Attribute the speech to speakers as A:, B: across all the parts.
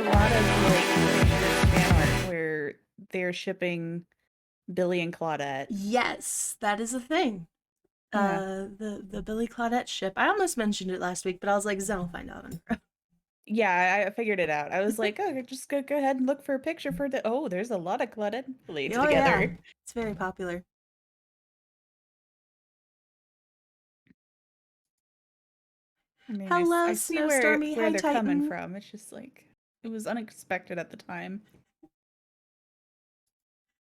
A: lot of like pictures fan art where they're shipping Billy and Claudette.
B: Yes, that is a thing.
A: Yeah.
B: The Billy Claudette ship. I almost mentioned it last week, but I was like, Zen will find out on her.
A: Yeah, I figured it out. I was like, oh, just go ahead and look for a picture for the. Oh, there's a lot of Claudette and Billy
B: Oh yeah,
A: together.
B: it's very popular.
A: I mean,
B: Hello,
A: I see where
B: Snowstormy.
A: where
B: Hi,
A: they're coming
B: Titan.
A: from. It's just like it was unexpected at the time,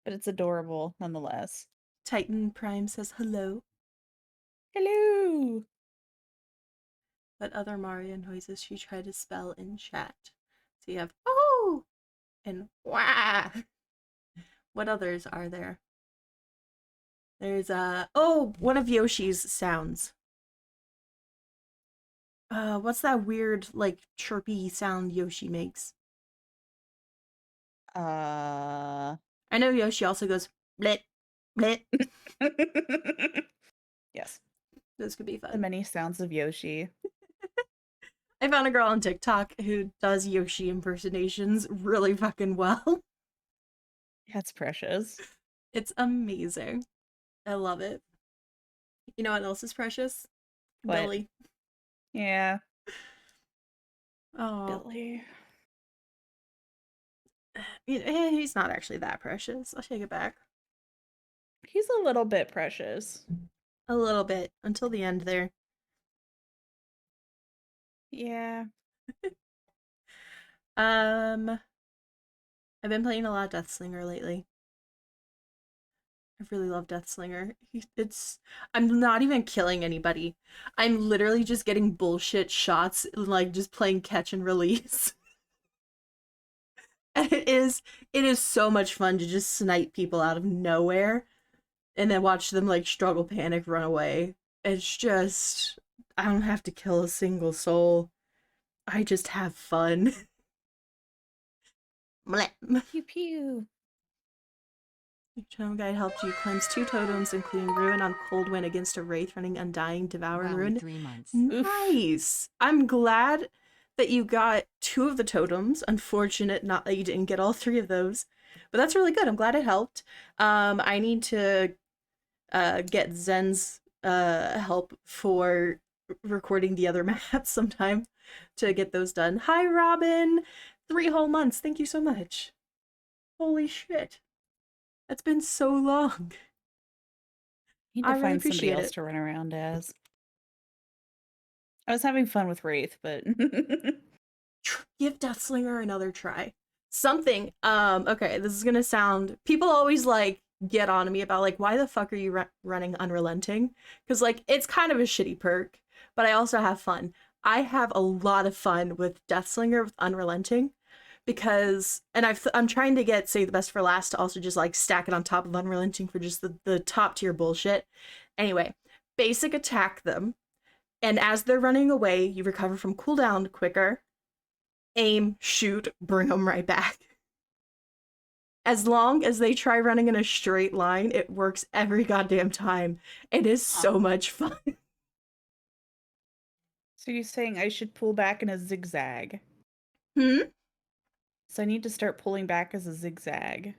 A: but it's adorable nonetheless.
B: Titan Prime says hello.
A: Hello.
B: What other Mario noises she tried to spell in chat? So you have oh and wah. What others are there? There's oh, one of Yoshi's sounds. What's that weird like chirpy sound Yoshi makes?
A: Uh.
B: I know Yoshi also goes blit blit.
A: Yes.
B: Those could be
A: The
B: fun.
A: many sounds of Yoshi.
B: I found a girl on TikTok who does Yoshi impersonations really fucking well.
A: That's precious.
B: It's amazing. I love it. You know what else is precious?
A: What?
B: Billy.
A: Yeah,
B: Oh,
A: Billy.
B: he's not actually that precious. I'll take it back.
A: He's a little bit precious.
B: A little bit until the end there.
A: Yeah.
B: Um, I've been playing a lot of Deathslinger lately. I really love Deathslinger. It's I'm not even killing anybody. I'm literally just getting bullshit shots, like just playing catch and release. And it is so much fun to just snipe people out of nowhere and then watch them like struggle, panic, run away. It's just I don't have to kill a single soul. I just have fun.
A: Pew pew.
B: Channel guide helped you cleanse 2 totems, including Ruin on Cold Wind against a Wraith running Undying, Devour, and Ruin.
C: 3 months.
A: Oof.
B: Nice. I'm glad that you got 2 of the totems. Unfortunate not that you didn't get all 3 of those. But that's really good. I'm glad it helped. I need to get Zen's help for recording the other maps sometime to get those done. Hi, Robin! 3 whole months. Thank you so much. Holy shit. It's been so long.
A: Need
B: I
A: to
B: really
A: find somebody
B: appreciate
A: else
B: it.
A: to run around as. I was having fun with Wraith, but
B: Give Deathslinger another try. Something. Okay, this is gonna sound. People always like get on to me about like why the fuck are you running Unrelenting? Because like it's kind of a shitty perk, but I also have fun. I have a lot of fun with Deathslinger with Unrelenting because and I'm trying to get Save the Best for Last to also just like stack it on top of Unrelenting for just the top tier bullshit. Anyway, basic attack them, and as they're running away, you recover from cooldown quicker. Aim, shoot, bring them right back. As long as they try running in a straight line, it works every goddamn time. It is so much fun.
A: so you're saying I should pull back in a zigzag?
B: Hmm?
A: So I need to start pulling back as a zigzag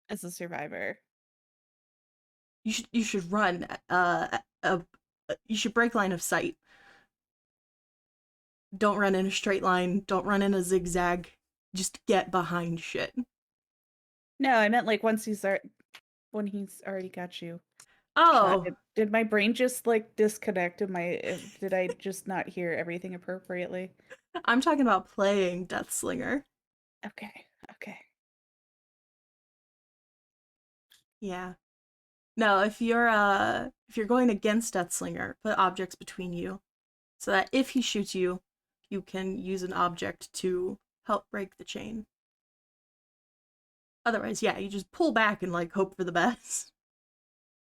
A: as a survivor.
B: You should run you should break line of sight. Don't run in a straight line, don't run in a zigzag. Just get behind shit.
A: No, I meant like when he's already got you shot.
B: Oh,
A: Did my brain just like disconnect? Did I just not hear everything appropriately?
B: I'm talking about playing Deathslinger.
A: Okay, okay.
B: Yeah. No, if you're going against Deathslinger, put objects between you so that if he shoots you, you can use an object to help break the chain. Otherwise, yeah, you just pull back and like hope for the best.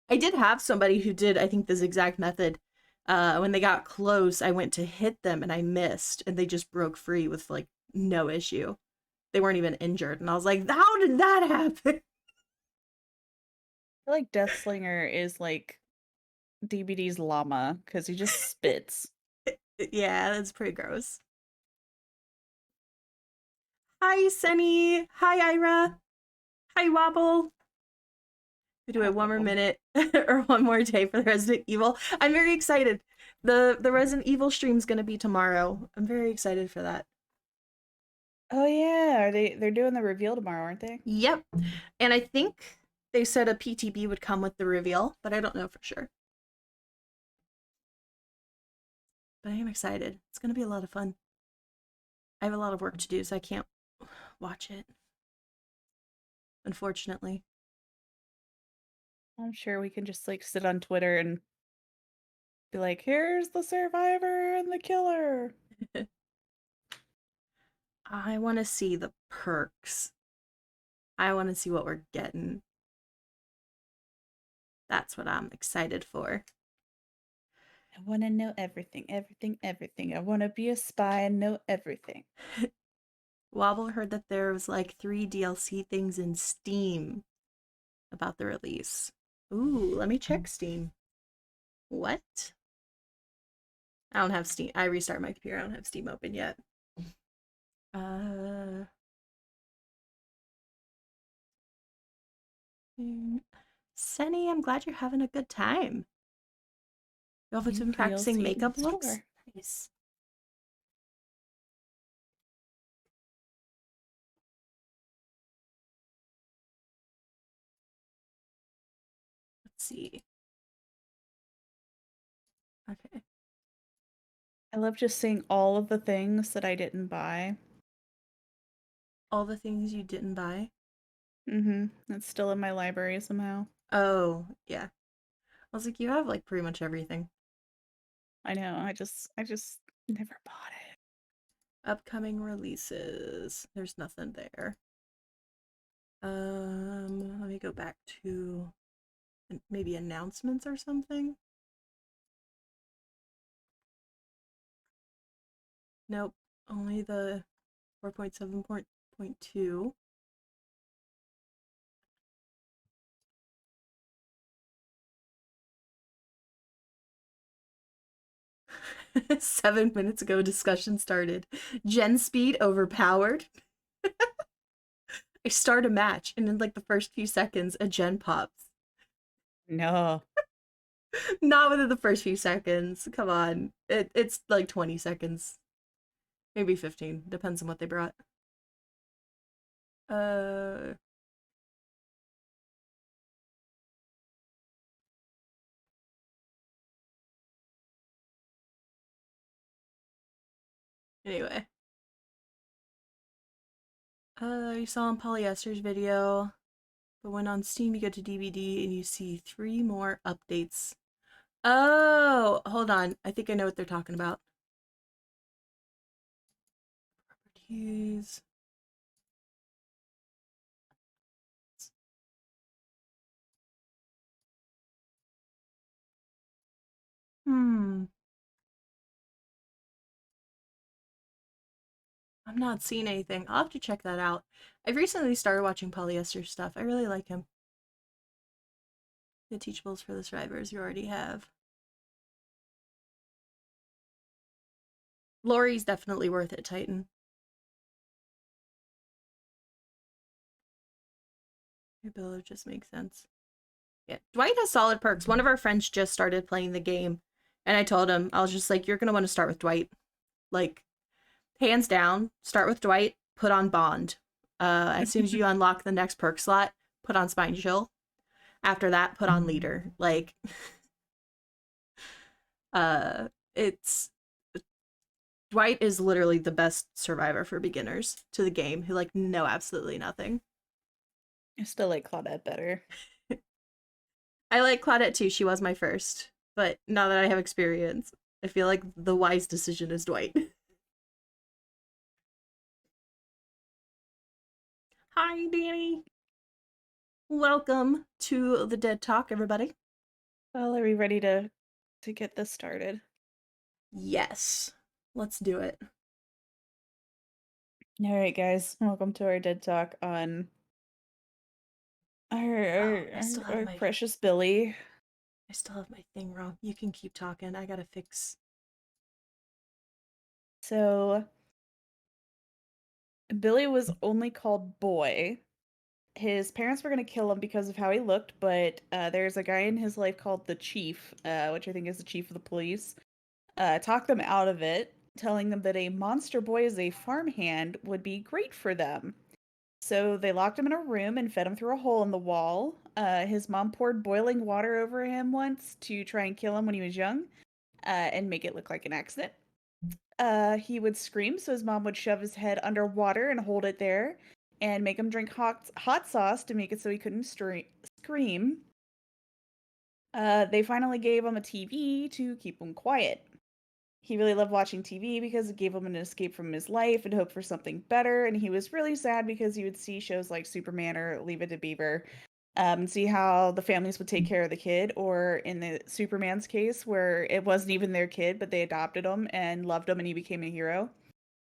B: I did have somebody who did, I think, this exact method. When they got close, I went to hit them and I missed, and they just broke free with like no issue. They weren't even injured, and I was like, "How did that happen?"
A: I feel like Deathslinger is like DBD's llama because he just spits.
B: Yeah, that's pretty gross. Hi, Sunny. Hi, Ira. Hi, Wobble. We do
A: Hi,
B: it one more
A: Bubble.
B: minute or one more day for the Resident Evil. I'm very excited. The Resident Evil stream's gonna be tomorrow. I'm very excited for that.
A: Oh yeah, they're doing the reveal tomorrow, aren't they?
B: Yep. And I think they said a PTB would come with the reveal, but I don't know for sure. But I am excited. It's gonna be a lot of fun. I have a lot of work to do, so I can't watch it, unfortunately.
A: I'm sure we can just like sit on Twitter and be like, here's the survivor and the killer.
B: I want to see the perks. I want to see what we're getting. That's what I'm excited for.
A: I want to know everything, everything, everything. I want to be a spy and know everything.
B: Wobble heard that there was like 3 DLC things in Steam about the release. Ooh, let me check Steam. What? I don't have Steam. I restarted my computer. I don't have Steam open yet. Uh, Senny, I'm glad you're having a good time. You also been
A: New
B: practicing
A: DLC in
B: makeup looks?
A: store.
B: Nice. Let's see. Okay.
A: I love just seeing all of the things that I didn't buy.
B: All the things you didn't buy?
A: It's still in my library somehow.
B: Oh, yeah. I was like, you have like pretty much everything.
A: I know. I just never bought it.
B: Upcoming releases. There's nothing there. Let me go back to maybe announcements or something. Nope. Only the 4.7.2. 7 minutes ago, discussion started. Gen speed overpowered. I start a match, and in like the first few seconds, a gen pops.
A: No.
B: Not within the first few seconds. Come on. It's like 20 seconds. Maybe 15. Depends on what they brought. Uh. Anyway. You saw in Polyester's video, but when on Steam you go to DVD and you see 3 more updates. Oh, hold on. I think I know what they're talking about. Properties. Hmm. I'm not seeing anything. I'll have to check that out. I've recently started watching Polyester stuff. I really like him. The teachables for the survivors you already have. Lori's definitely worth it, Titan. Your build just makes sense. Yeah. Dwight has solid perks. One of our friends just started playing the game, and I told him, I was just like, you're gonna want to start with Dwight. Like, hands down, start with Dwight, put on Bond. As soon as you unlock the next perk slot, put on Spine Chill. After that, put on Leader. Like, it's Dwight is literally the best survivor for beginners to the game who like know absolutely nothing.
A: I still like Claudette better.
B: I like Claudette too. She was my first, but now that I have experience, I feel like the wise decision is Dwight. Hi, Danny. Welcome to the Dead Talk, everybody.
A: Well, are we ready to get this started?
B: Yes, let's do it.
A: All right, guys. Welcome to our dead talk on
B: Oh, I still have
A: our
B: my
A: precious Billy.
B: I still have my thing wrong. You can keep talking. I gotta fix.
A: So Billy was only called Boy. His parents were going to kill him because of how he looked, but there's a guy in his life called the Chief, which I think is the chief of the police, talked them out of it, telling them that a monster boy as a farmhand would be great for them. So they locked him in a room and fed him through a hole in the wall. His mom poured boiling water over him once to try and kill him when he was young, and make it look like an accident. He would scream, so his mom would shove his head underwater and hold it there, and make him drink hot sauce to make it so he couldn't scream. They finally gave him a TV to keep him quiet. He really loved watching TV because it gave him an escape from his life and hope for something better. And he was really sad because he would see shows like Superman or Leave It to Beaver, and see how the families would take care of the kid. Or in the Superman's case, where it wasn't even their kid, but they adopted him and loved him, and he became a hero.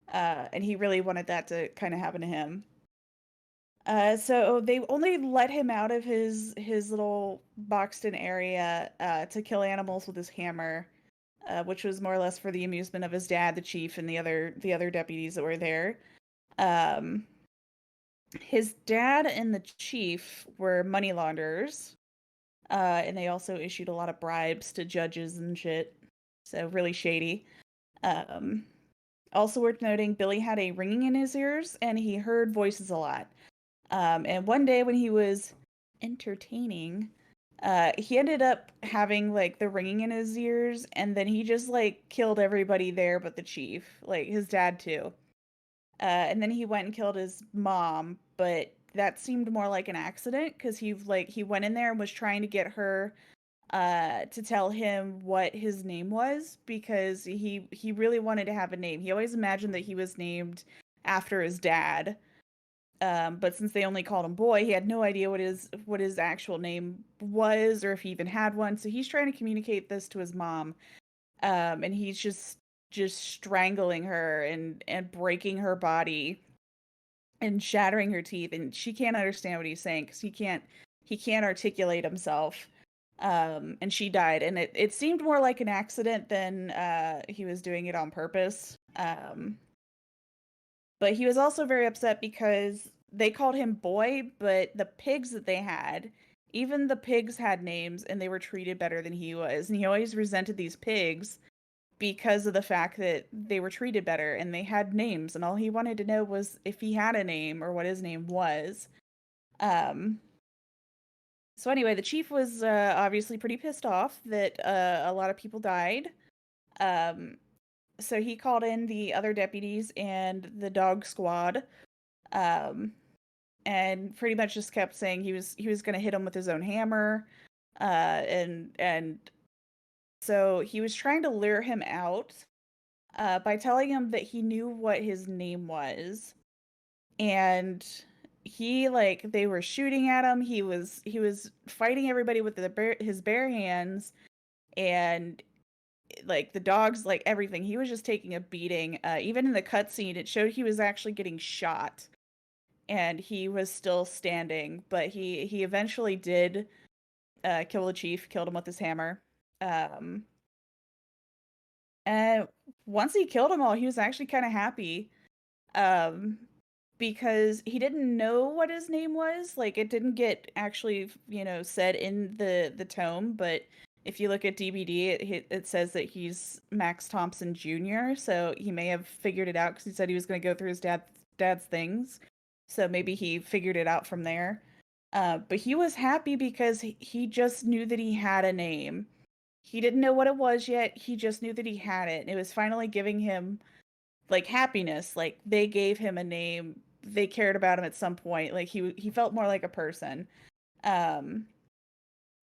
A: And he really wanted that to kind of happen to him. So they only let him out of his little boxed in area to kill animals with his hammer, which was more or less for the amusement of his dad, the chief, and the other deputies that were there. Um, his dad and the chief were money launderers, and they also issued a lot of bribes to judges and shit. So really shady. Um, Also worth noting, Billy had a ringing in his ears, and he heard voices a lot. And one day when he was entertaining, he ended up having like the ringing in his ears, and then he just like killed everybody there but the chief, like his dad too. And then he went and killed his mom, but that seemed more like an accident because he went in there and was trying to get her to tell him what his name was because he really wanted to have a name. He always imagined that he was named after his dad. But since they only called him Boy, he had no idea what his actual name was or if he even had one. So he's trying to communicate this to his mom, and he's just strangling her and breaking her body and shattering her teeth, and she can't understand what he's saying because he can't articulate himself. And she died, and it seemed more like an accident than he was doing it on purpose. But he was also very upset because they called him Boy, but the pigs that they had, even the pigs had names and they were treated better than he was. And he always resented these pigs because of the fact that they were treated better and they had names. And all he wanted to know was if he had a name or what his name was. Um, so, anyway, the chief was obviously pretty pissed off that a lot of people died. Um, so he called in the other deputies and the dog squad. Um, and pretty much just kept saying he was going to hit him with his own hammer, and so he was trying to lure him out by telling him that he knew what his name was, and they were shooting at him. He was fighting everybody with his bare hands, and like the dogs, like everything. He was just taking a beating. Even in the cutscene, it showed he was actually getting shot and he was still standing, but he eventually did kill the chief, killed him with his hammer. Um, and once he killed them all, he was actually kind of happy, um, because he didn't know what his name was. Like it didn't get actually, said in the tome, but if you look at DBD, it says that he's Max Thompson Jr. So he may have figured it out because he said he was going to go through his dad's things. So maybe he figured it out from there. But he was happy because he just knew that he had a name. He didn't know what it was yet. He just knew that he had it. And it was finally giving him like happiness. Like they gave him a name. They cared about him at some point. Like he felt more like a person. Um,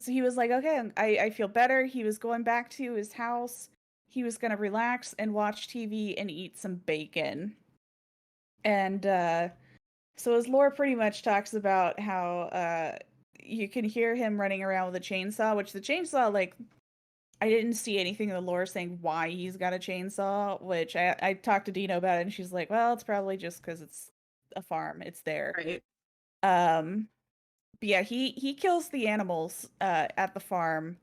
A: so he was like, okay, I feel better. He was going back to his house. He was gonna relax and watch TV and eat some bacon. And so his lore pretty much talks about how you can hear him running around with a chainsaw, which the chainsaw, like, I didn't see anything in the lore saying why he's got a chainsaw, which I talked to Dino about it, and she's like, well, it's probably just because it's a farm. It's there.
B: Right.
A: Um, but yeah, he kills the animals at the farm.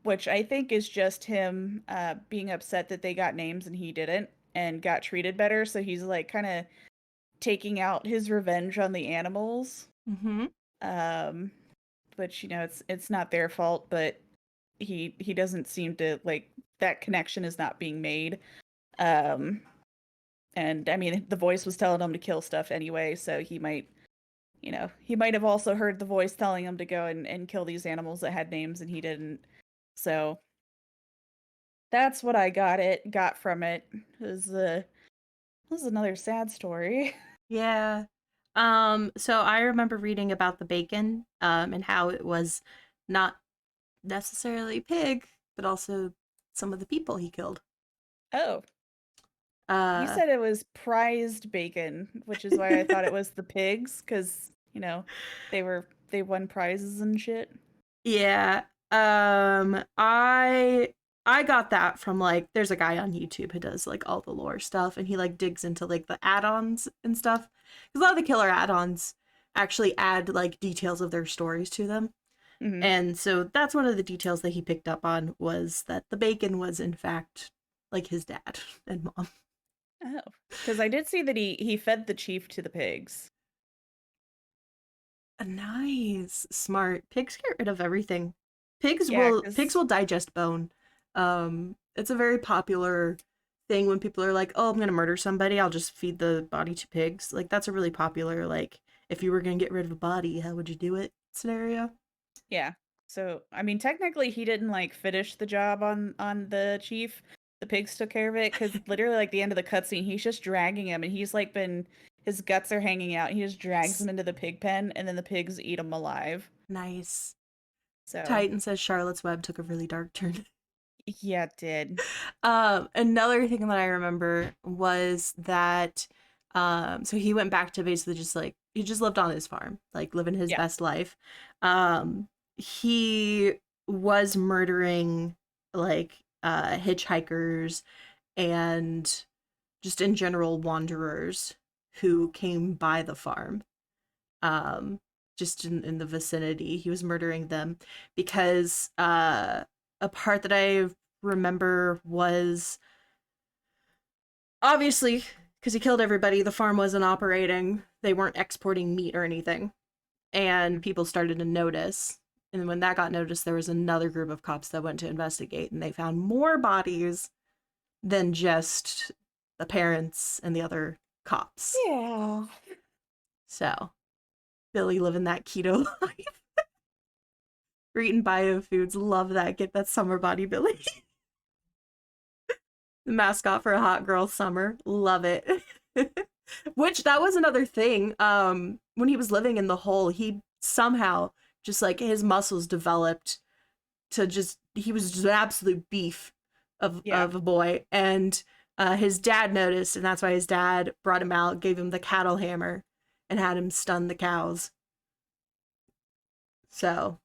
A: which I think is just him being upset that they got names and he didn't and got treated better. So he's like kind of taking out his revenge on the animals.
B: Mm-hmm.
A: Um, which it's not their fault, but he doesn't seem to like that connection is not being made. Um, and I mean the voice was telling him to kill stuff anyway, so he might have also heard the voice telling him to go and kill these animals that had names and he didn't. So that's what I got from it. Is this is another sad story.
B: Yeah. So I remember reading about the bacon, and how it was not necessarily pig, but also some of the people he killed.
A: Oh, you
B: Uh,
A: said it was prized bacon, which is why I thought it was the pigs, because, they won prizes and shit.
B: yeah. I got that from like there's a guy on YouTube who does like all the lore stuff, and he like digs into like the add-ons and stuff. Because a lot of the killer add-ons actually add like details of their stories to them.
A: Hmm.
B: And so that's one of the details that he picked up on, was that the bacon was in fact like his dad and mom.
A: Oh, because I did see that he fed the chief to the pigs.
B: Nice, smart. Pigs get rid of everything.
A: Yeah,
B: Pigs
A: because
B: will digest bone. It's a very popular thing when people are like, "Oh, I'm gonna murder somebody. I'll just feed the body to pigs." Like that's a really popular like, if you were gonna get rid of a body, how would you do it scenario.
A: yeah. So I mean, technically, he didn't like finish the job on the chief. The pigs took care of it because literally, like the end of the cutscene, he's just dragging him, and he's like been his guts are hanging out. He just drags him into the pig pen, and then the pigs eat him alive.
B: Nice.
A: So
B: Titan says Charlotte's Web took a really dark turn.
A: yeah, it did.
B: Another thing that I remember was that so he went back to basically just like he just lived on his farm, like living his
A: Yeah.
B: best life. He was murdering like hitchhikers and just in general wanderers who came by the farm. Um just in the vicinity. He was murdering them because a part that I remember was obviously because he killed everybody, the farm wasn't operating. They weren't exporting meat or anything. And people started to notice. And when that got noticed, there was another group of cops that went to investigate and they found more bodies than just the parents and the other cops.
A: Yeah.
B: So, Billy living that keto life. We're eating bio foods. Love that. Get that summer body, Billy. The mascot for a hot girl summer. Love it. Which that was another thing. When he was living in the hole, he somehow just like his muscles developed to just he was just an absolute beef
A: Yeah.
B: of a boy. And his dad noticed, and that's why his dad brought him out, gave him the cattle hammer, and had him stun the cows. So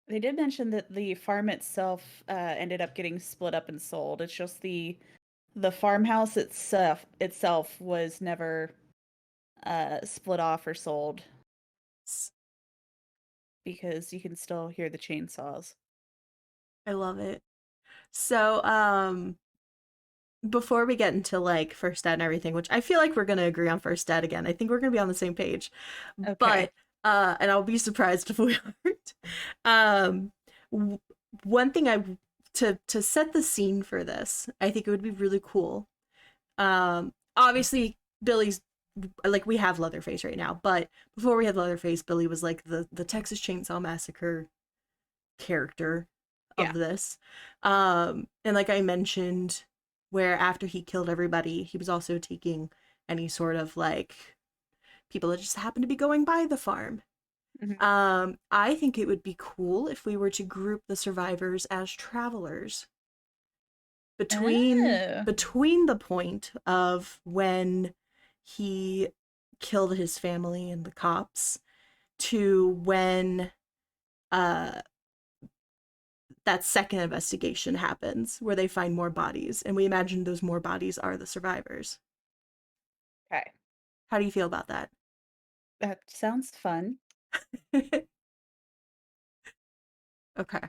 A: They did mention that the farm itself ended up getting split up and sold. It's just the farmhouse itself was never split off or sold because you can still hear the chainsaws.
B: I love it. So before we get into like first dad and everything, which I feel like we're gonna agree on first dad again. I think we're gonna be on the same page.
A: Okay.
B: But and I'll be surprised if we aren't. Um w- One thing I to set the scene for this, I think it would be really cool. Obviously Billy's like we have Leatherface right now, but before we had Leatherface, Billy was like the Texas Chainsaw Massacre character
A: Yeah.
B: of this. And like I mentioned, where after he killed everybody, he was also taking any sort of like people that just happened to be going by the farm.
A: Mhm.
B: I think it would be cool if we were to group the survivors as travelers
A: Oh.
B: between the point of when he killed his family and the cops to when uh that second investigation happens where they find more bodies and we imagine those more bodies are the survivors.
A: Okay.
B: How do you feel about that?
A: That sounds fun.
B: Okay.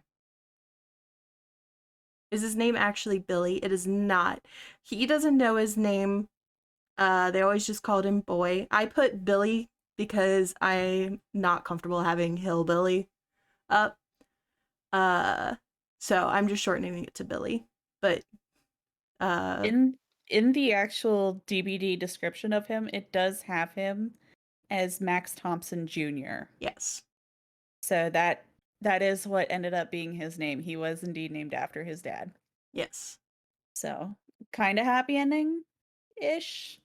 B: Is his name actually Billy? It is not. He doesn't know his name. They always just called him Boy. I put Billy because I'm not comfortable having Hillbilly up. Uh, so I'm just shortening it to Billy. But uh,
A: In the actual DVD description of him, it does have him as Max Thompson Jr.
B: yes,
A: So that is what ended up being his name. He was indeed named after his dad.
B: yes.
A: So kind of happy ending ish.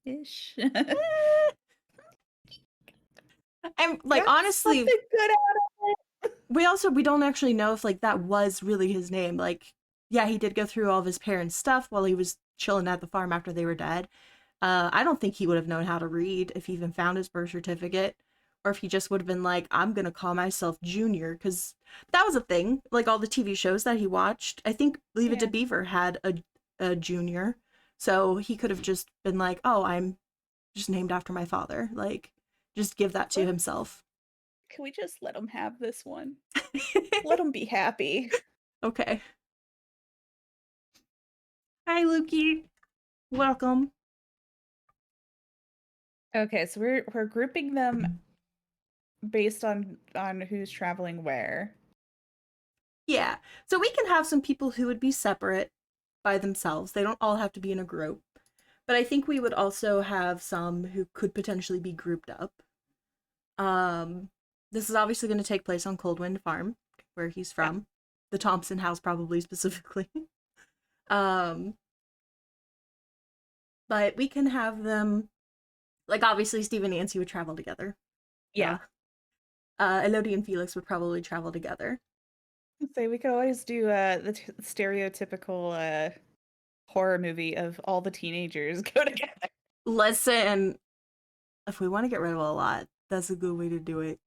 A: Ish. Got
B: And like honestly,
A: something good out of it.
B: we don't actually know if like that was really his name. Like, yeah, he did go through all of his parents' stuff while he was chilling at the farm after they were dead. I don't think he would have known how to read if he even found his birth certificate, or if he just would have been like, I'm gonna call myself Junior, because that was a thing. Like all the TV shows that he watched, I think Leave It to
A: Yeah.
B: Beaver had a Junior, so he could have just been like, oh, I'm just named after my father. Like, just give that to himself.
A: Can we just let him have this one? Let him be happy.
B: Okay. Hi, Lukey. Welcome.
A: Okay, so we're grouping them based on who's traveling where.
B: Yeah. So we can have some people who would be separate by themselves. They don't all have to be in a group. But I think we would also have some who could potentially be grouped up. This is obviously going to take place on Coldwind Farm, where he's
A: Yeah.
B: from. The Thompson house probably specifically. um but we can have them, like obviously Steve and Nancy would travel together.
A: Yeah.
B: Elodie and Felix would probably travel together.
A: Say we could always do the stereotypical horror movie of all the teenagers go together.
B: Listen, if we want to get rid of a lot, that's a good way to do it.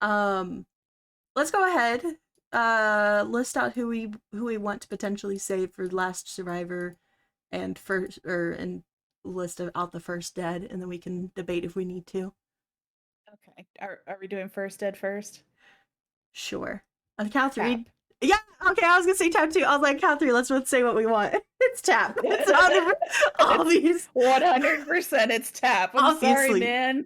B: Let's go ahead. List out who we want to potentially save for Last Survivor and and list out the first dead, and then we can debate if we need to.
A: Okay. Are we doing first dead first?
B: Sure. On the count of three.
A: Tap.
B: Yeah, okay, I was gonna say tap two. I was like, count three, let's both say what we want. It's tap. It's obvious.
A: 100% it's tap. I'm sorry,
B: Obviously.
A: man.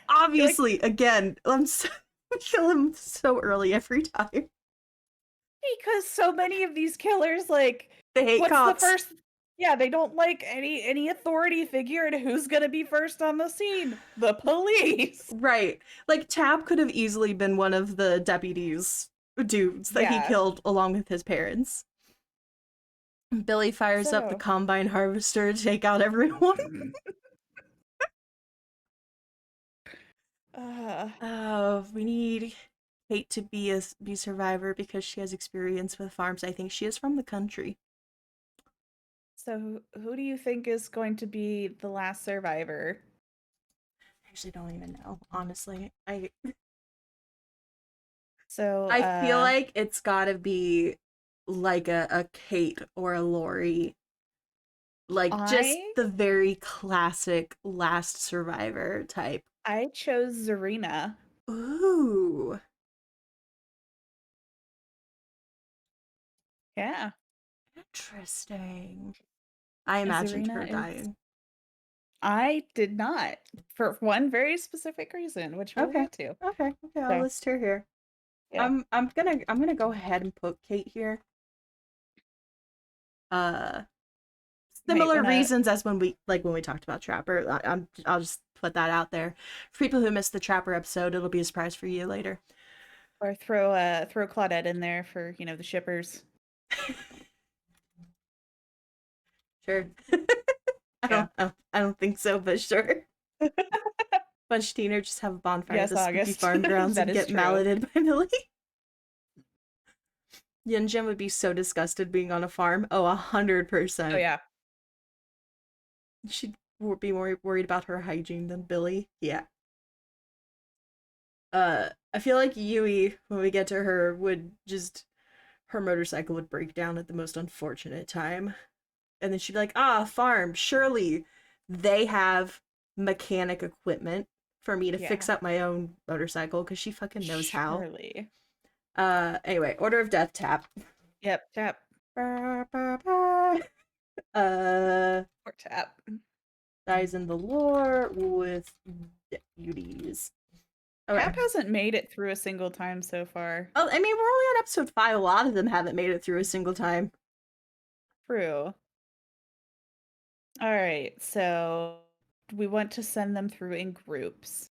B: Obviously, again, I'm so, I kill him so early every time.
A: Because so many of these killers, like,
B: They hate
A: what's
B: cops.
A: the first? Yeah, they don't like any authority figure, and who's gonna be first on the scene? The police.
B: Right. Like, Tab could have easily been one of the deputies dudes that he
A: Yeah.
B: killed along with his parents. Billy fires up the
A: So.
B: combine harvester to take out everyone. We need Kate to be survivor because she has experience with farms. I think she is from the country.
A: So who do you think is going to be the last survivor?
B: I actually don't even know, honestly.
A: So
B: I feel like it's gotta be like a Kate or a Lori. Like just the very classic last survivor type.
A: I chose Zarina.
B: Ooh.
A: Yeah.
B: Interesting. I imagined her dying.
A: I did not, for one very specific reason, which we'll get to.
B: Okay. I'll list her here.
A: Yeah.
B: I'm gonna go ahead and put Kate here. Similar reasons as when we talked about Trapper. I'll just put that out there. For people who missed the Trapper episode, it'll be a surprise for you later.
A: Or throw Claudette in there for, the shippers.
B: Sure. I don't think so, but sure. Bunch of teenagers just have a bonfire at the spooky farm grounds and get malleted by Millie. Yin Jin would be so disgusted being on a farm. Oh, 100%.
A: Oh yeah.
B: She'd be more worried about her hygiene than Billy. Yeah. I feel like Yui, when we get to her, her motorcycle would break down at the most unfortunate time. And then she'd be like, farm, surely they have mechanic equipment for me to fix up my own motorcycle, because she fucking knows how.
A: Surely.
B: Anyway, order of death, tap.
A: Yep, tap.
B: Ba, ba, ba. Uh,
A: Or tap.
B: Dies in the lore with deputies. Okay.
A: Tap hasn't made it through a single time so far.
B: Oh, I mean, we're only on episode 5. A lot of them haven't made it through a single time.
A: True. All right, so we want to send them through in groups.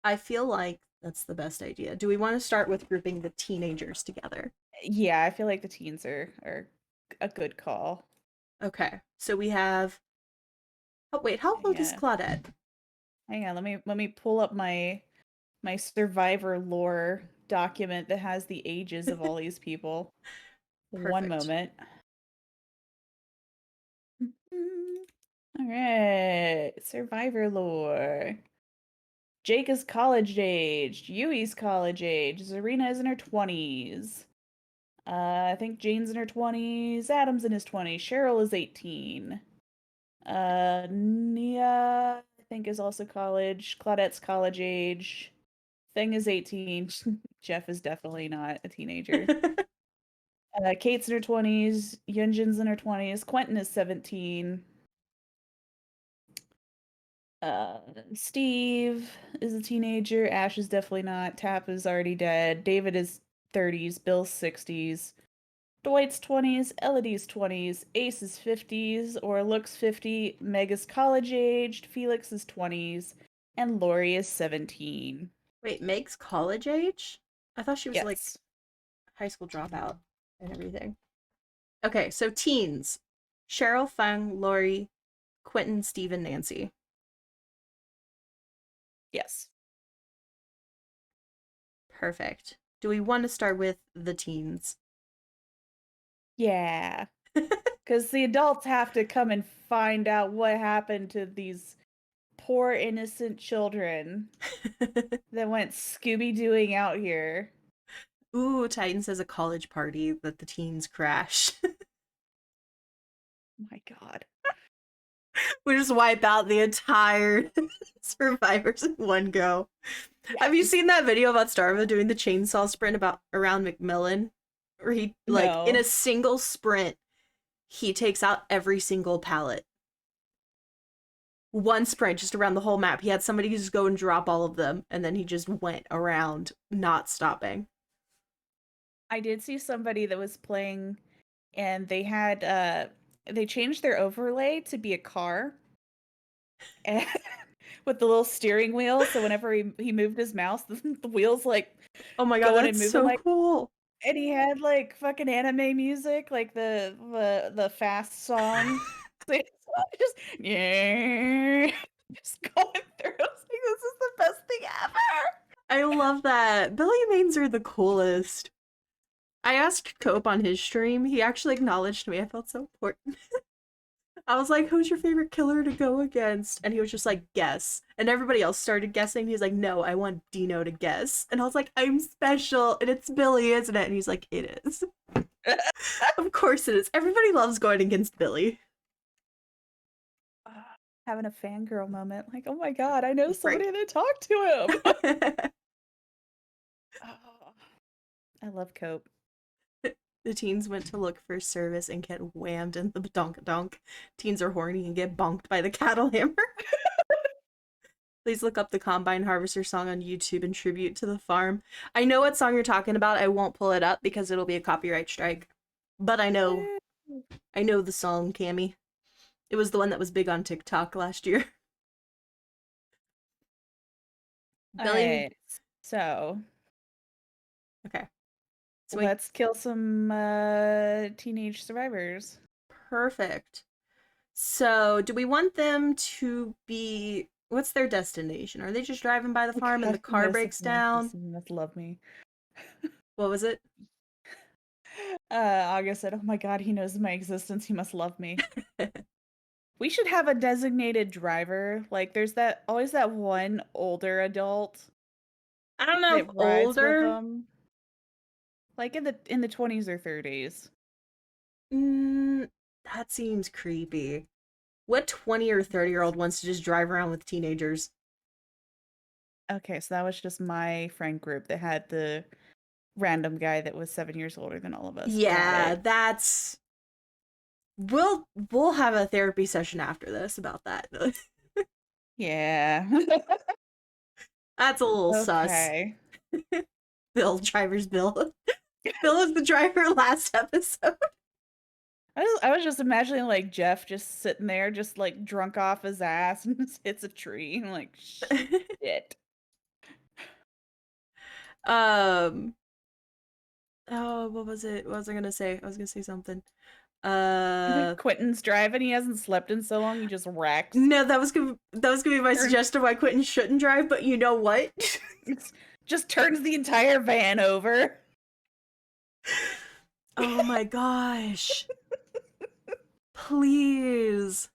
B: I feel like that's the best idea. Do we want to start with grouping the teenagers together?
A: Yeah, I feel like the teens are a good call.
B: Okay. So we have. Oh, wait, how old is
A: Yeah.
B: Claudette?
A: Hang on, let me pull up my survivor lore document that has the ages of all these people. One
B: Perfect.
A: moment. All right, survivor lore. Jake is college aged. Yui's college age. Zarina is in her 20s. I think Jane's in her 20s. Adam's in his 20s. Cheryl is 18. Nia, I think, is also college. Claudette's college age. Thing is 18. Jeff is definitely not a teenager. Kate's in her 20s. Yunjin's in her 20s. Quentin is 17. Uh, Steve is a teenager. Ash is definitely not. Tap is already dead. David is 30s. Bill's 60s. Dwight's 20s. Elodie's 20s. Ace is 50s or looks 50. Meg is college aged. Felix is 20s. And Lori is 17.
B: Wait, Meg's college age? I thought she was like
A: Yes.
B: high school dropout and everything. Okay, so teens. Cheryl, Feng, Lori, Quentin, Steve, and Nancy.
A: Yes.
B: Perfect. Do we want to start with the teens?
A: Yeah. Because the adults have to come and find out what happened to these poor innocent children that went Scooby-Dooing out here.
B: Ooh, Titan says a college party that the teens crash.
A: My God.
B: We just wipe out the entire survivors in one go. Have you
A: Yes.
B: seen that video about Starva doing the chainsaw sprint about around McMillan? Where he like in
A: No.
B: a single sprint, he takes out every single pallet. One sprint just around the whole map. He had somebody just go and drop all of them, and then he just went around, not stopping.
A: I did see somebody that was playing and they changed their overlay to be a car and with the little steering wheel, so whenever he moved his mouse, the wheels like
B: Oh my god,
A: going and
B: that's
A: moving
B: so
A: like,
B: cool.
A: and he had like fucking anime music, like the fast song. So it's just yeah, just going through. I was like, this is the best thing ever.
B: I love that. Billy mains are the coolest. I asked Cope on his stream. He actually acknowledged me. I felt so important. I was like, who's your favorite killer to go against? And he was just like, guess. And everybody else started guessing. He's like, no, I want Dino to guess. And I was like, I'm special. And it's Billy, isn't it? And he's like, it is. Of course it is. Everybody loves going against Billy.
A: Having a fangirl moment, like, oh my god, I know
B: Right.
A: somebody that talked to him. Oh, I love Cope.
B: The teens went to look for service and get whammed in the donk. Teens are horny and get bonked by the cattle hammer. Please look up the Combine Harvester song on YouTube in tribute to the farm. I know what song you're talking about. I won't pull it up because it'll be a copyright strike. But I know the song, Cammy. It was the one that was big on TikTok last year.
A: All
B: Billy.
A: right, so
B: Okay. So wait,
A: let's kill some teenage survivors.
B: perfect. So, do we want them to be what's their destination? Are they just driving by the
A: Oh
B: farm and the
A: God,
B: car breaks down?
A: you must love me.
B: What was it?
A: August said, "Oh my God, he knows my existence. He must love me." We should have a designated driver. Like, there's that always that one older adult
B: I don't know if
A: that rides with
B: older.
A: them, like in the 20s or 30s.
B: Mm, that seems creepy. What 20 or 30-year-old wants to just drive around with teenagers?
A: Okay, so that was just my friend group that had random guy that was 7 years older than all of us. Got
B: Yeah,
A: it.
B: that's we'll have a therapy session after this about that.
A: Yeah.
B: That's a little sus.
A: Okay.
B: Bill, driver's Bill. Bill was the driver last episode.
A: I was just imagining like Jeff just sitting there, just like drunk off his ass and just hits a tree. I'm like, shit.
B: um oh, what was it? What was I gonna say? I was gonna say something.
A: Quentin's driving. He hasn't slept in so long. He just wrecks.
B: No, that was gonna be my suggestion why Quentin shouldn't drive, but you know what?
A: Just turns the entire van over.
B: Oh my gosh. Please.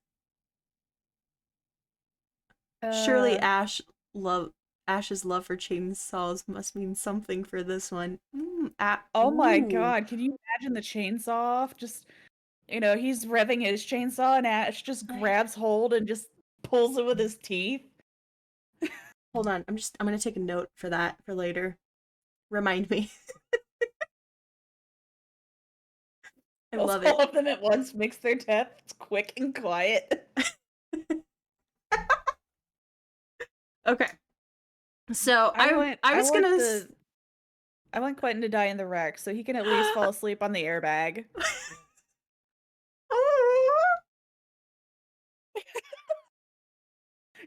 B: Surely
A: Uh,
B: Ash's love for chainsaws must mean something for this one.
A: oh my
B: Ooh.
A: god, can you imagine the chainsaw off? Just, he's revving his chainsaw and Ash just grabs hold and just pulls it with his teeth.
B: Hold on. I'm gonna take a note for that for later. Remind me. I
A: Both
B: love
A: all
B: it.
A: of them at once mix their deaths quick and quiet.
B: Okay. So
A: I want
B: I
A: I
B: was
A: want
B: gonna
A: the I want Quentin to die in the wreck so he can at least fall asleep on the airbag.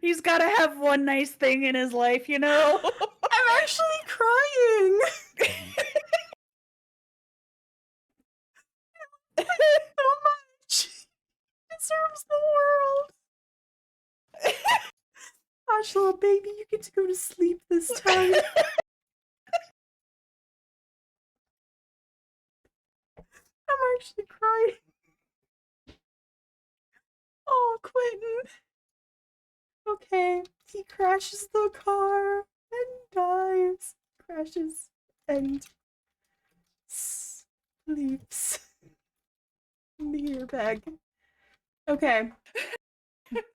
A: He's got to have one nice thing in his life, you know?
B: I'm actually crying. So much. It serves the world. Gosh, little baby, you get to go to sleep this time. I'm actually crying. Oh, Quentin. Okay, he crashes the car and dies. Crashes and sleeps in the airbag. Okay.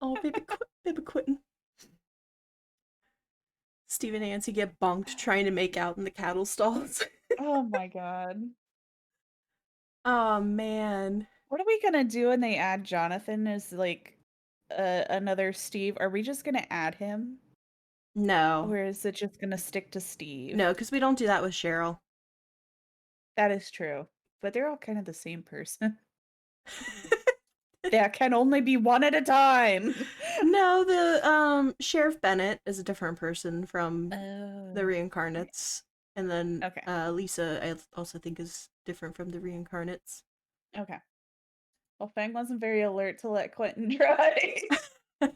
B: Oh, baby Quentin. Steve and Nancy get bonked trying to make out in the cattle stalls.
A: Oh my god.
B: Oh man.
A: What are we gonna do when they add Jonathan as like another Steve? Are we just gonna add him?
B: No.
A: Or is it just gonna stick to Steve?
B: No, because we don't do that with Cheryl.
A: That is true. But they're all kind of the same person. There can only be one at a time.
B: No, the Sheriff Bennett is a different person from the
A: Oh.
B: reincarnates. And then
A: Okay.
B: Lisa, I also think, is different from the reincarnates.
A: Okay. Well, Fang wasn't very alert to let Quentin drive. Who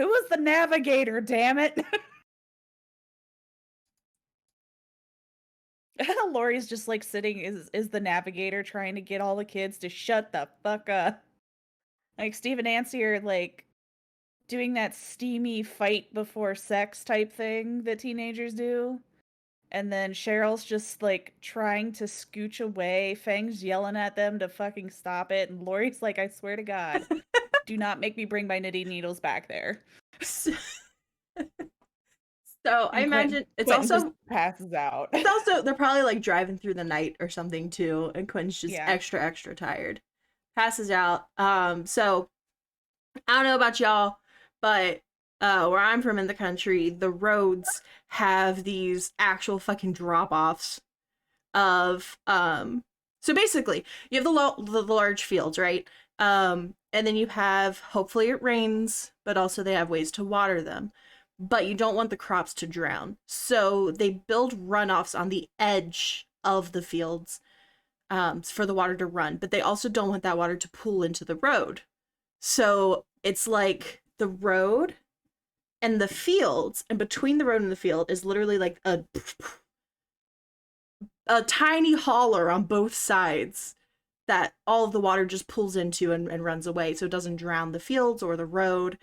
A: was the navigator, damn it? Lori's just like sitting is the navigator trying to get all the kids to shut the fuck up. Like Steve and Nancy are like doing that steamy fight before sex type thing that teenagers do. And then Cheryl's just like trying to scooch away. Fang's yelling at them to fucking stop it. And Lori's like, I swear to God, do not make me bring my knitting needles back there.
B: So, so I
A: And Quentin
B: imagine it's
A: Quentin just
B: also
A: passes out.
B: they're probably like driving through the night or something too, and Quinn's just
A: Yeah.
B: extra tired. Passes out. So I don't know about y'all, but where I'm from in the country, the roads have these actual fucking drop-offs of so basically, you have the large fields, right? And then you have, hopefully it rains, but also they have ways to water them. But you don't want the crops to drown. So they build runoffs on the edge of the fields for the water to run, but they also don't want that water to pool into the road. So it's like the road and the fields, and between the road and the field is literally like a tiny holler on both sides that all of the water just pulls into and runs away, so it doesn't drown the fields or the road.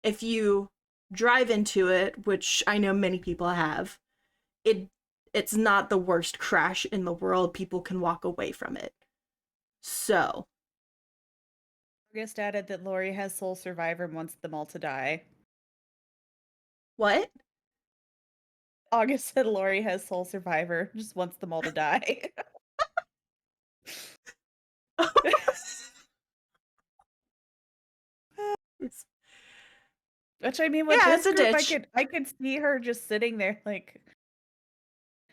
B: If you drive into it, which I know many people have, it's not the worst crash in the world. People can walk away from it. So
A: August added that Lori has Soul Survivor and wants them all to die.
B: what?
A: August said Lori has Soul Survivor, just wants them all to die.
B: It's,
A: Which I mean, with
B: yeah,
A: this
B: it's a
A: group,
B: ditch.
A: I could see her just sitting there like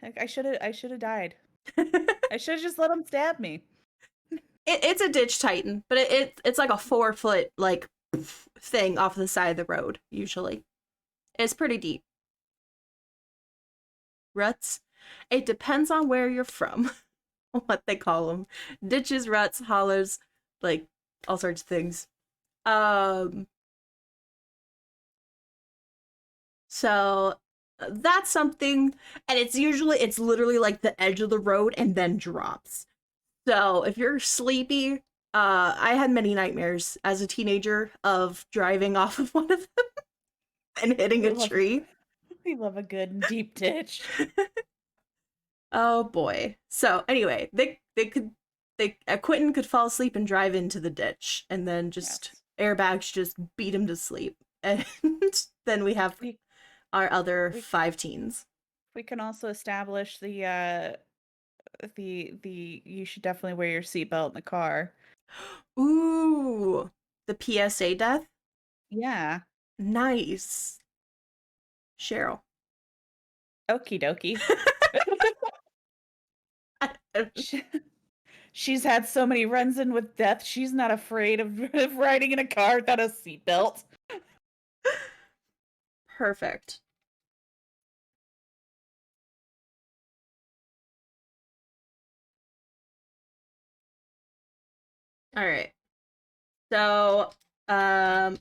A: I should have died. I should have just let him stab me.
B: It's a ditch Titan, but it's like a 4 foot like thing off the side of the road. Usually, it's pretty deep. Ruts. It depends on where you're from, what they call them. Ditches, ruts, hollows, like all sorts of things. Um, so that's something, and it's literally like the edge of the road and then drops. So if you're sleepy, I had many nightmares as a teenager of driving off of one of them and hitting
A: We
B: a
A: love
B: tree.
A: we love a good deep ditch.
B: Oh boy. So anyway, Quentin could fall asleep and drive into the ditch, and then just
A: Yes.
B: airbags just beat him to sleep. And then we have
A: We
B: our other
A: we
B: 5 teens.
A: we can also establish the you should definitely wear your seatbelt in the car.
B: Ooh, the PSA death.
A: Yeah.
B: Nice, Cheryl.
A: Okie dokie. She, she's had so many runs in with death, she's not afraid of riding in a car without a seatbelt.
B: Perfect. All right. So, um,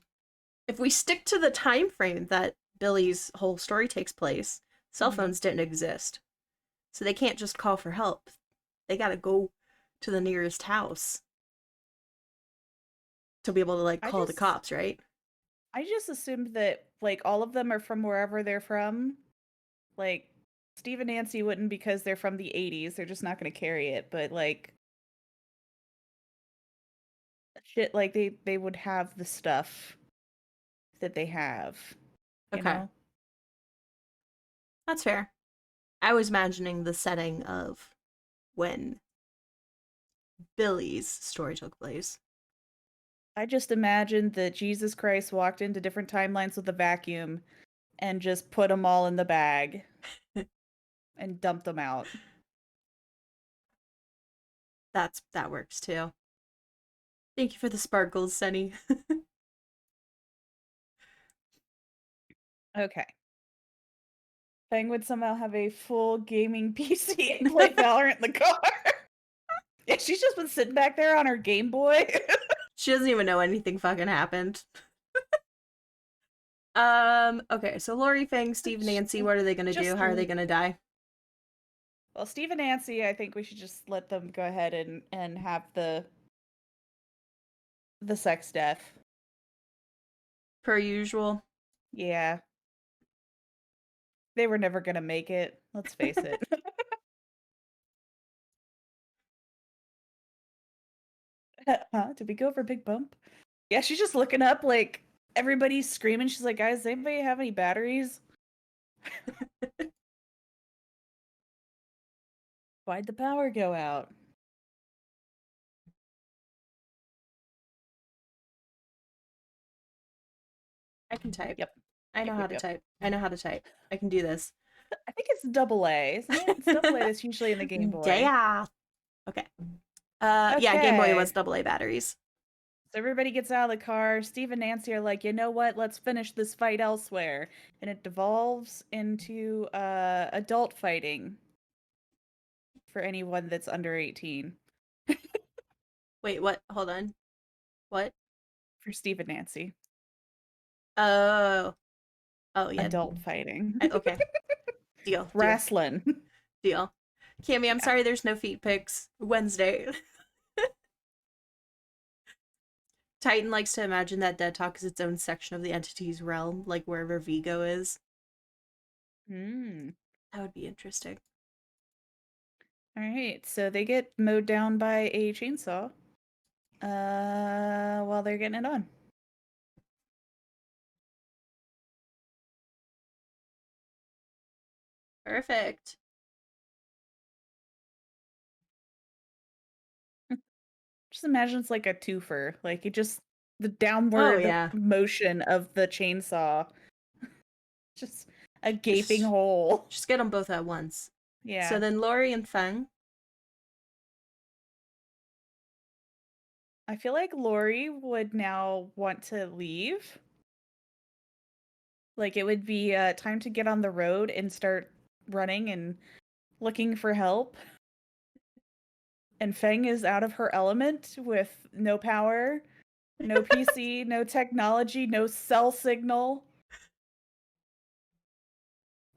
B: if we stick to the time frame that Billy's whole story takes place, cell
A: Mhm.
B: phones didn't exist. So they can't just call for help. They got to go to the nearest house to be able to like
A: I
B: call the
A: just
B: cops, right?
A: I just assumed that like all of them are from wherever they're from. Like Steve and Nancy wouldn't because they're from the 80s. They're just not going to carry it, but like shit like they would have the stuff that they have, you
B: Okay.
A: know?
B: That's fair. I was imagining the setting of when Billy's story took place.
A: I just imagined that Jesus Christ walked into different timelines with a vacuum and just put them all in the bag and dumped them out.
B: That works too. Thank you for the sparkles, Sunny.
A: Okay. Fang would somehow have a full gaming PC and play Valorant in the car. Yeah, she's just been sitting back there on her Game Boy.
B: She doesn't even know anything fucking happened. Okay, so Lori, Fang, Steve, Nancy, what are they gonna do?
A: just
B: How are they gonna die?
A: well, Steve and Nancy, I think we should just let them go ahead and have the sex death.
B: Per usual.
A: Yeah, they were never gonna make it. Let's face it. Huh? Did we go over a big bump? Yeah, she's just looking up like everybody's screaming. She's like, guys, does anybody have any batteries? Why'd the power go out?
B: I can type.
A: Yep.
B: I know
A: Yep,
B: how
A: yep,
B: to
A: yep.
B: type. I know how to type. I can do this.
A: I think it's double A, isn't it? It's double A that's usually in the Game Boy.
B: Yeah. Okay. Yeah, Game Boy was
A: Okay.
B: AA batteries.
A: So everybody gets out of the car. Steve and Nancy are like, you know what? Let's finish this fight elsewhere. And it devolves into adult fighting for anyone that's under 18
B: Wait, what? Hold on. What?
A: for Steve and Nancy.
B: Oh. Oh, yeah.
A: Adult fighting.
B: Okay. Deal. Deal.
A: Wrestling.
B: Deal. Cammy, I'm
A: Yeah.
B: sorry there's no feet pics. Wednesday. Titan likes to imagine that Dead Talk is its own section of the entity's realm, like wherever Vigo is.
A: Mm.
B: That would be interesting.
A: All right. So they get mowed down by a chainsaw while they're getting it on.
B: Perfect.
A: Just imagine it's like a twofer. Like it just the
B: Oh
A: downward
B: yeah.
A: motion of the chainsaw. Just a gaping
B: Just
A: hole.
B: just get them both at once. So
A: Yeah.
B: then Lori and Feng.
A: I feel like Lori would now want to leave. Like it would be time to get on the road and start running and looking for help. And Feng is out of her element with no power, no PC, no technology, no cell signal.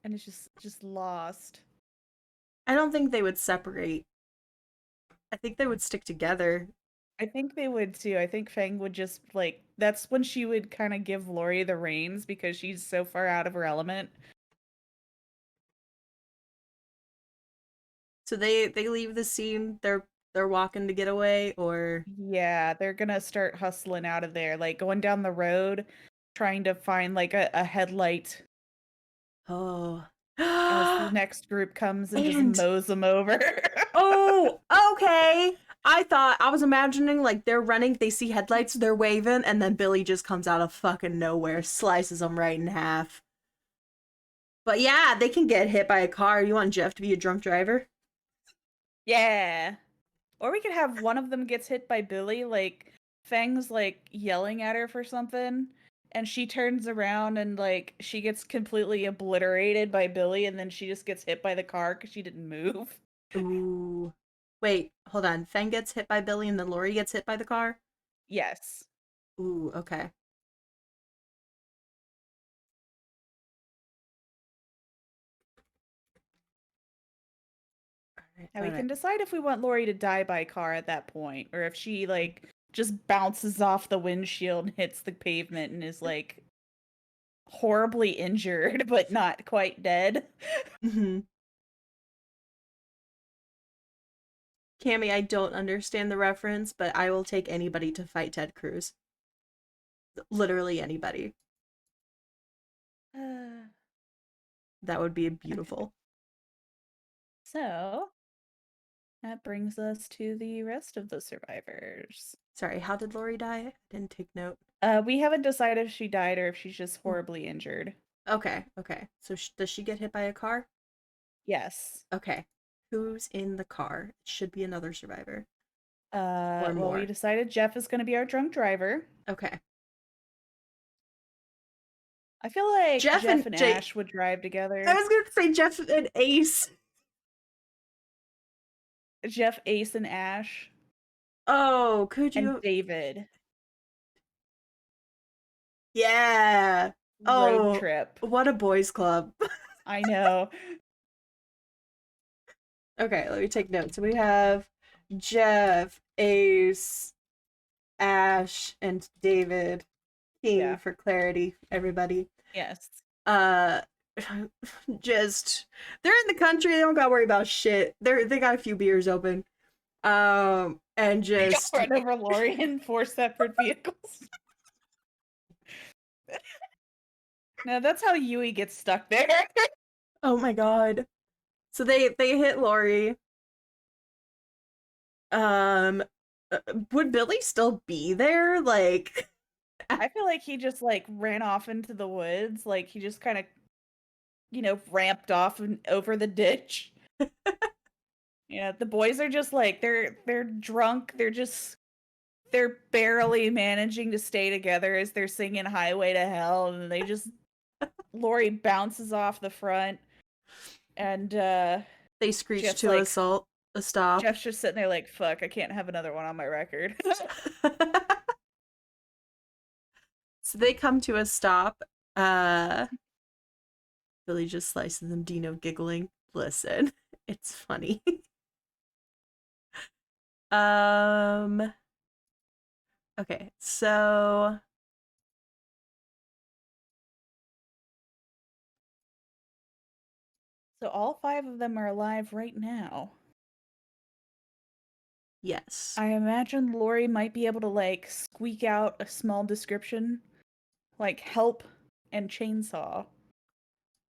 A: And it's just lost.
B: I don't think they would separate. I think they would stick together.
A: I think they would too. I think Feng would just like that's when she would kind of give Lori the reins because she's so far out of her element.
B: So they leave the scene. They're walking to get away, or
A: Yeah, they're gonna start hustling out of there, like going down the road, trying to find like a headlight
B: oh.
A: as the next group comes and just
B: And
A: mows them over.
B: oh, okay. I was imagining like they're running, they see headlights, they're waving, and then Billy just comes out of fucking nowhere, slices them right in half. But yeah, they can get hit by a car. You want Jeff to be a drunk driver?
A: Yeah. Or we could have one of them gets hit by Billy, like Fang's like yelling at her for something, and she turns around and like she gets completely obliterated by Billy, and then she just gets hit by the car because she didn't move.
B: Ooh. Wait, hold on. Fang gets hit by Billy and then Lori gets hit by the car?
A: Yes.
B: Ooh, okay. Alright,
A: Now we
B: alright.
A: can decide if we want Lori to die by car at that point, or if she like just bounces off the windshield and hits the pavement and is like horribly injured but not quite dead.
B: Mm-hmm. Cammy, I don't understand the reference, but I will take anybody to fight Ted Cruz. Literally anybody. That would be
A: Okay.
B: beautiful.
A: So that brings us to the rest of the survivors.
B: Sorry, how did Lori die? I didn't take note.
A: We haven't decided if she died or if she's just
B: Ooh.
A: horribly injured.
B: Okay, okay. So does she get hit by a car?
A: Yes.
B: Okay. Who's in the car? It should be another survivor. Or
A: Well, we
B: more.
A: decided Jeff is going to be our drunk driver.
B: Okay.
A: I feel like
B: Jeff
A: Jeff
B: and
A: and
B: Jay.
A: Ash would drive
B: I
A: together.
B: was gonna say Jeff and Ace.
A: Jeff, Ace, and Ash,
B: Oh, could
A: and
B: you?
A: David.
B: Yeah.
A: Road
B: Oh,
A: trip.
B: what a boys' club.
A: I know.
B: Okay, let me take notes. So we have Jeff, Ace, Ash, and David. King
A: Yeah.
B: for clarity, everybody.
A: Yes.
B: Uh just they're in the country, they don't gotta worry about shit. They got a few beers open. And
A: They got
B: just
A: run over Lori in 4 separate vehicles. No, that's how Yui gets stuck there.
B: oh my god. So they hit Lori. Um would Billy still be there? Like
A: I feel like he just like ran off into the woods. Like he just kind of, ramped off and over the ditch. Yeah, the boys are just like they're drunk. They're barely managing to stay together as they're singing Highway to Hell, and they just Lori bounces off the front, and
B: they screech
A: Jeff's
B: to
A: like
B: a stop.
A: Jeff's just sitting there like, fuck, I can't have another one on my record.
B: So they come to a stop. Uh Billy just slices them, Dino giggling. Listen, it's funny. um okay, so
A: So all 5 of them are alive right now.
B: yes.
A: I imagine Lori might be able to like squeak out a small description, like help and chainsaw.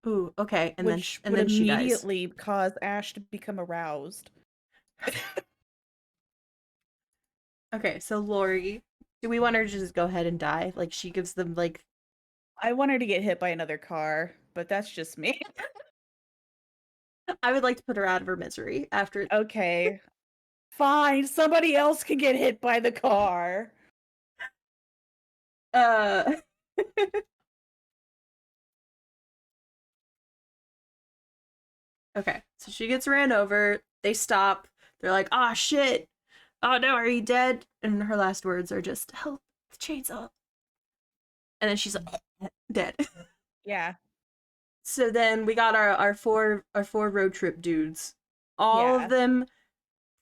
B: Ooh, okay,
A: which
B: and
A: would
B: then she dies.
A: immediately cause Ash to become aroused.
B: Okay, so Lori, do we want her to just go ahead and die? Like she gives them like
A: I want her to get hit by another car, but that's just me.
B: I would like to put her out of her misery after
A: Okay, fine. Somebody else can get hit by the car.
B: uh Okay, so she gets ran over, they stop, they're like, "Ah, shit. Oh no, are you dead?" And her last words are just, "Help, the chainsaw." And then she's like, dead.
A: Yeah,
B: So then we got our four road trip dudes. All of
A: yeah.
B: them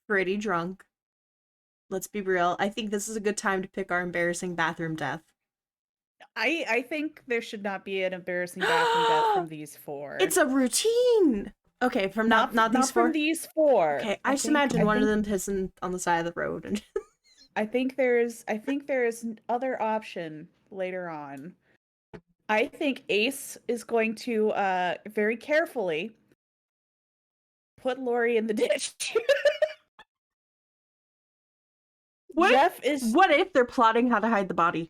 B: pretty drunk. Let's be real. I think this is a good time to pick our embarrassing bathroom death.
A: I think there should not be an embarrassing bathroom death from these four.
B: It's a routine. Okay, from not these
A: Not from
B: four.
A: these four.
B: Okay, I just imagine one of them pissing on the side of the road and
A: I think there's other option later on. I think Ace is going to very carefully put Lori in the ditch.
B: what if
A: Jeff is
B: what if they're plotting how to hide the body?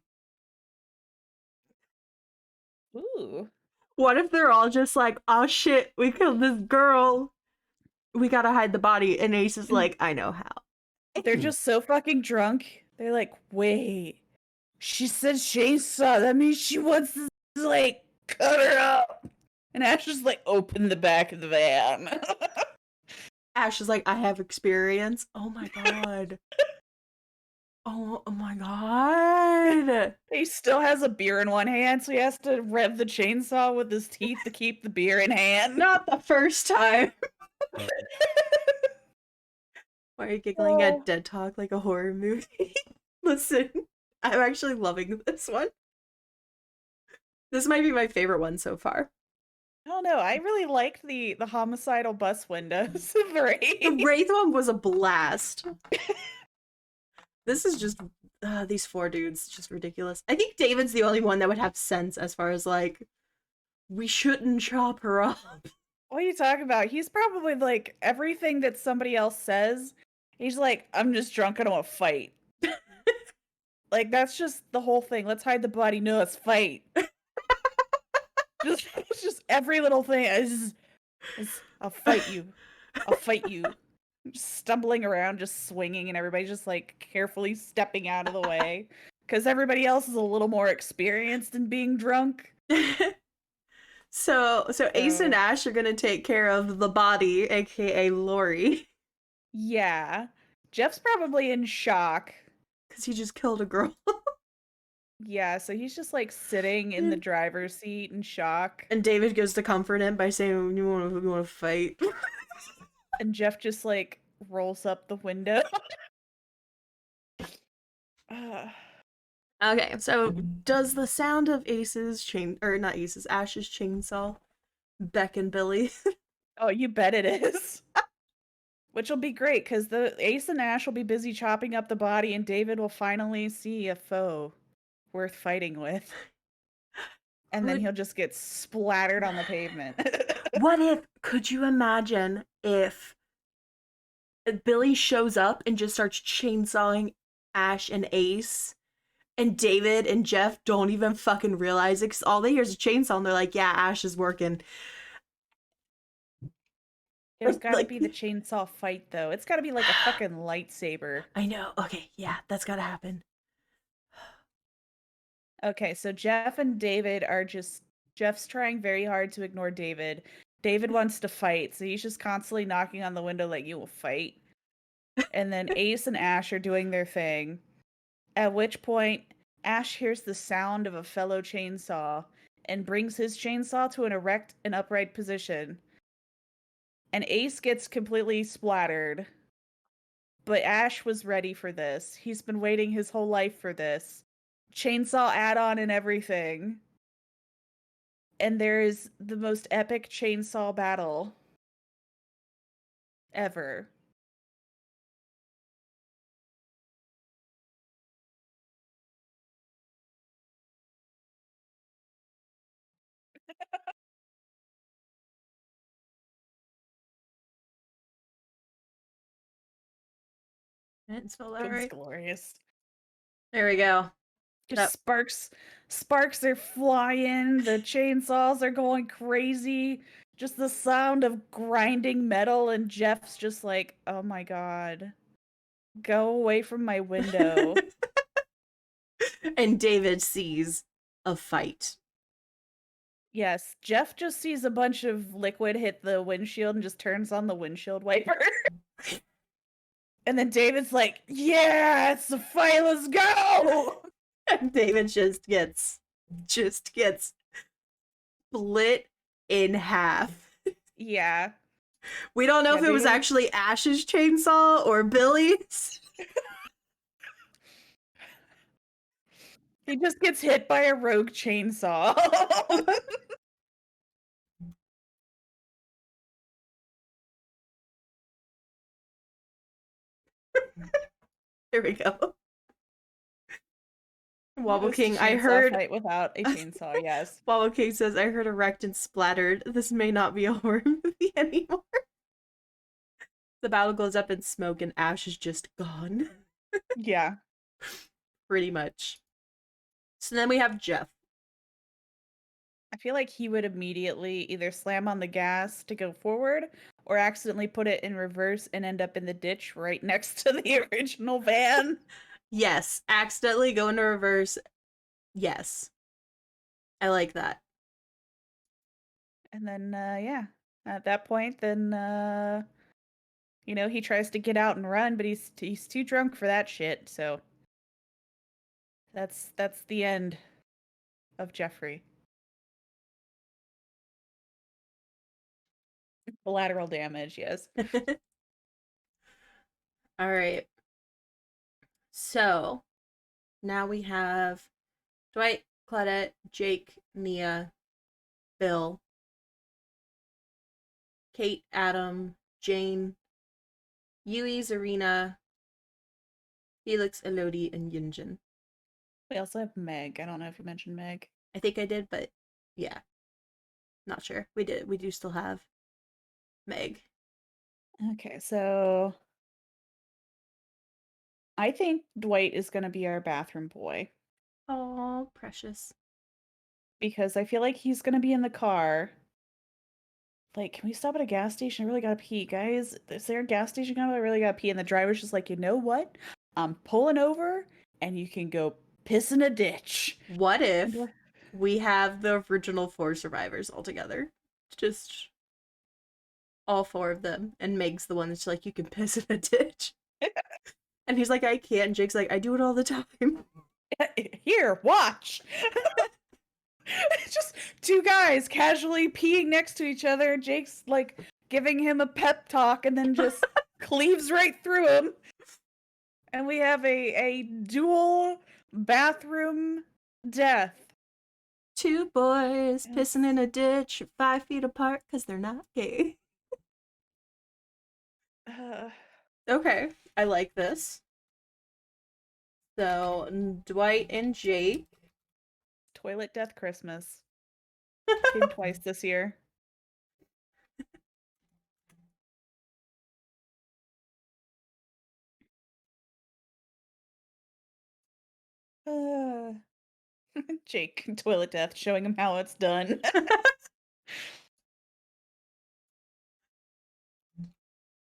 A: ooh.
B: What if they're all just like, "Oh shit, we killed this girl. We gotta hide the body," and Ace is
A: And
B: like, "I know how."
A: they're just so fucking drunk. They're like, wait. She said chainsaw. That means she wants to like cut her up. And Ash just like open the back of the van.
B: Ash is like, "I have experience." Oh my god. Oh my god.
A: He still has a beer in one hand, so he has to rev the chainsaw with his teeth to keep the beer in hand.
B: Not the first time. Why are you giggling at
A: Oh,
B: Dead Talk like a horror movie? Listen, I'm actually loving this one. This might be my favorite one so far.
A: I don't know. I really liked the homicidal bus windows
B: The
A: very.
B: Wraith one was a blast. This is just these four dudes, just ridiculous. I think David's the only one that would have sense as far as like we shouldn't chop her up.
A: What are you talking about? He's probably like everything that somebody else says. He's like, I'm just drunk. I don't want to fight. Like that's just the whole thing. Let's hide the body. No, let's fight. Just, just every little thing. I'll fight you. I'll fight you. Just stumbling around, just swinging, and everybody's just like carefully stepping out of the way because everybody else is a little more experienced in being drunk.
B: So Ace and
A: So
B: Ash are gonna take care of the body, aka Lori,
A: yeah, Jeff's probably in shock.
B: because he just killed a girl.
A: Yeah, so he's just like sitting in the driver's seat in shock,
B: And David goes to comfort him by saying, "You want to fight?"
A: and Jeff just like rolls up the window. uh,
B: Okay, so does the sound of Ace's chain or not Ace's Ash's chainsaw beckon Billy?
A: oh, you bet it is. Which will be great because the Ace and Ash will be busy chopping up the body, and David will finally see a foe worth fighting with. And then
B: Could
A: he'll just get splattered on the pavement.
B: what if? Could you imagine if Billy shows up and just starts chainsawing Ash and Ace, and David and Jeff don't even fucking realize it because all they hear is a chainsaw, and they're like, "Yeah, Ash is working."
A: There's got to
B: Like
A: be the chainsaw fight, though. It's got to be like a fucking lightsaber.
B: I know. Okay, yeah, that's gotta happen.
A: Okay, so Jeff and David are just. Jeff's trying very hard to ignore David. David wants to fight, so he's just constantly knocking on the window like, you will fight. And then Ace and Ash are doing their thing. At which point, Ash hears the sound of a fellow chainsaw and brings his chainsaw to an erect and upright position. And Ace gets completely splattered. But Ash was ready for this. He's been waiting his whole life for this. Chainsaw add on and everything. And there is the most epic chainsaw battle ever.
B: I didn't spell that
A: Goodness
B: right.
A: glorious.
B: There we go.
A: Just sparks are flying, the chainsaws are going crazy. Just the sound of grinding metal, and Jeff's just like, oh my god. Go away from my window.
B: And David sees a fight.
A: Yes, Jeff just sees a bunch of liquid hit the windshield and just turns on the windshield wiper. And then David's like, yeah, it's a fight, let's go!
B: And David just gets split in half.
A: Yeah.
B: We don't know
A: Yeah,
B: if it was
A: baby.
B: actually Ash's chainsaw or Billy's.
A: He just gets hit by a rogue chainsaw.
B: There we go. Wobble
A: Just a
B: King, I
A: chainsaw
B: heard.
A: fight without a chainsaw, yes.
B: Wobble King says, I heard a wrecked and splattered. This may not be a horror movie anymore. The battle goes up in smoke and Ash is just gone.
A: Yeah.
B: Pretty much. So then we have Jeff.
A: I feel like he would immediately either slam on the gas to go forward or accidentally put it in reverse and end up in the ditch right next to the original van.
B: Yes, accidentally go into reverse. Yes. I like that.
A: And then, yeah, at that point, then, he tries to get out and run, but he's too drunk for that shit. So that's the end of Jeffrey. Collateral damage, yes.
B: All right. So now we have Dwight, Claudette, Jake, Nia, Bill, Kate, Adam, Jane, Yui, Zarina, Felix, Elodie, and Yunjin.
A: We also have Meg. I don't know if you mentioned Meg.
B: I think I did, but yeah. Not sure. We did. We do still have Meg.
A: Okay, so I think Dwight is going to be our bathroom boy
B: Oh, precious.
A: because I feel like he's going to be in the car. Like, can we stop at a gas station? I really gotta pee, guys. Is there a gas station coming? I really gotta pee. And the driver's just like, you know what? I'm pulling over and you can go piss in a ditch.
B: What
A: And
B: if we have the original 4 survivors all together? Just all 4 of them. And Meg's the one that's like, you can piss in a ditch. And he's like, I can't. And Jake's like, I do it all the time.
A: Here, watch. Just 2 guys casually peeing next to each other. Jake's like giving him a pep talk and then just cleaves right through him. And we have a dual bathroom death.
B: 2 boys
A: Yes.
B: pissing in a ditch 5 feet apart because they're not gay. Okay, I like this. So, Dwight and Jake.
A: Toilet Death Christmas. Came twice this year. Jake, Toilet Death, showing him how it's done.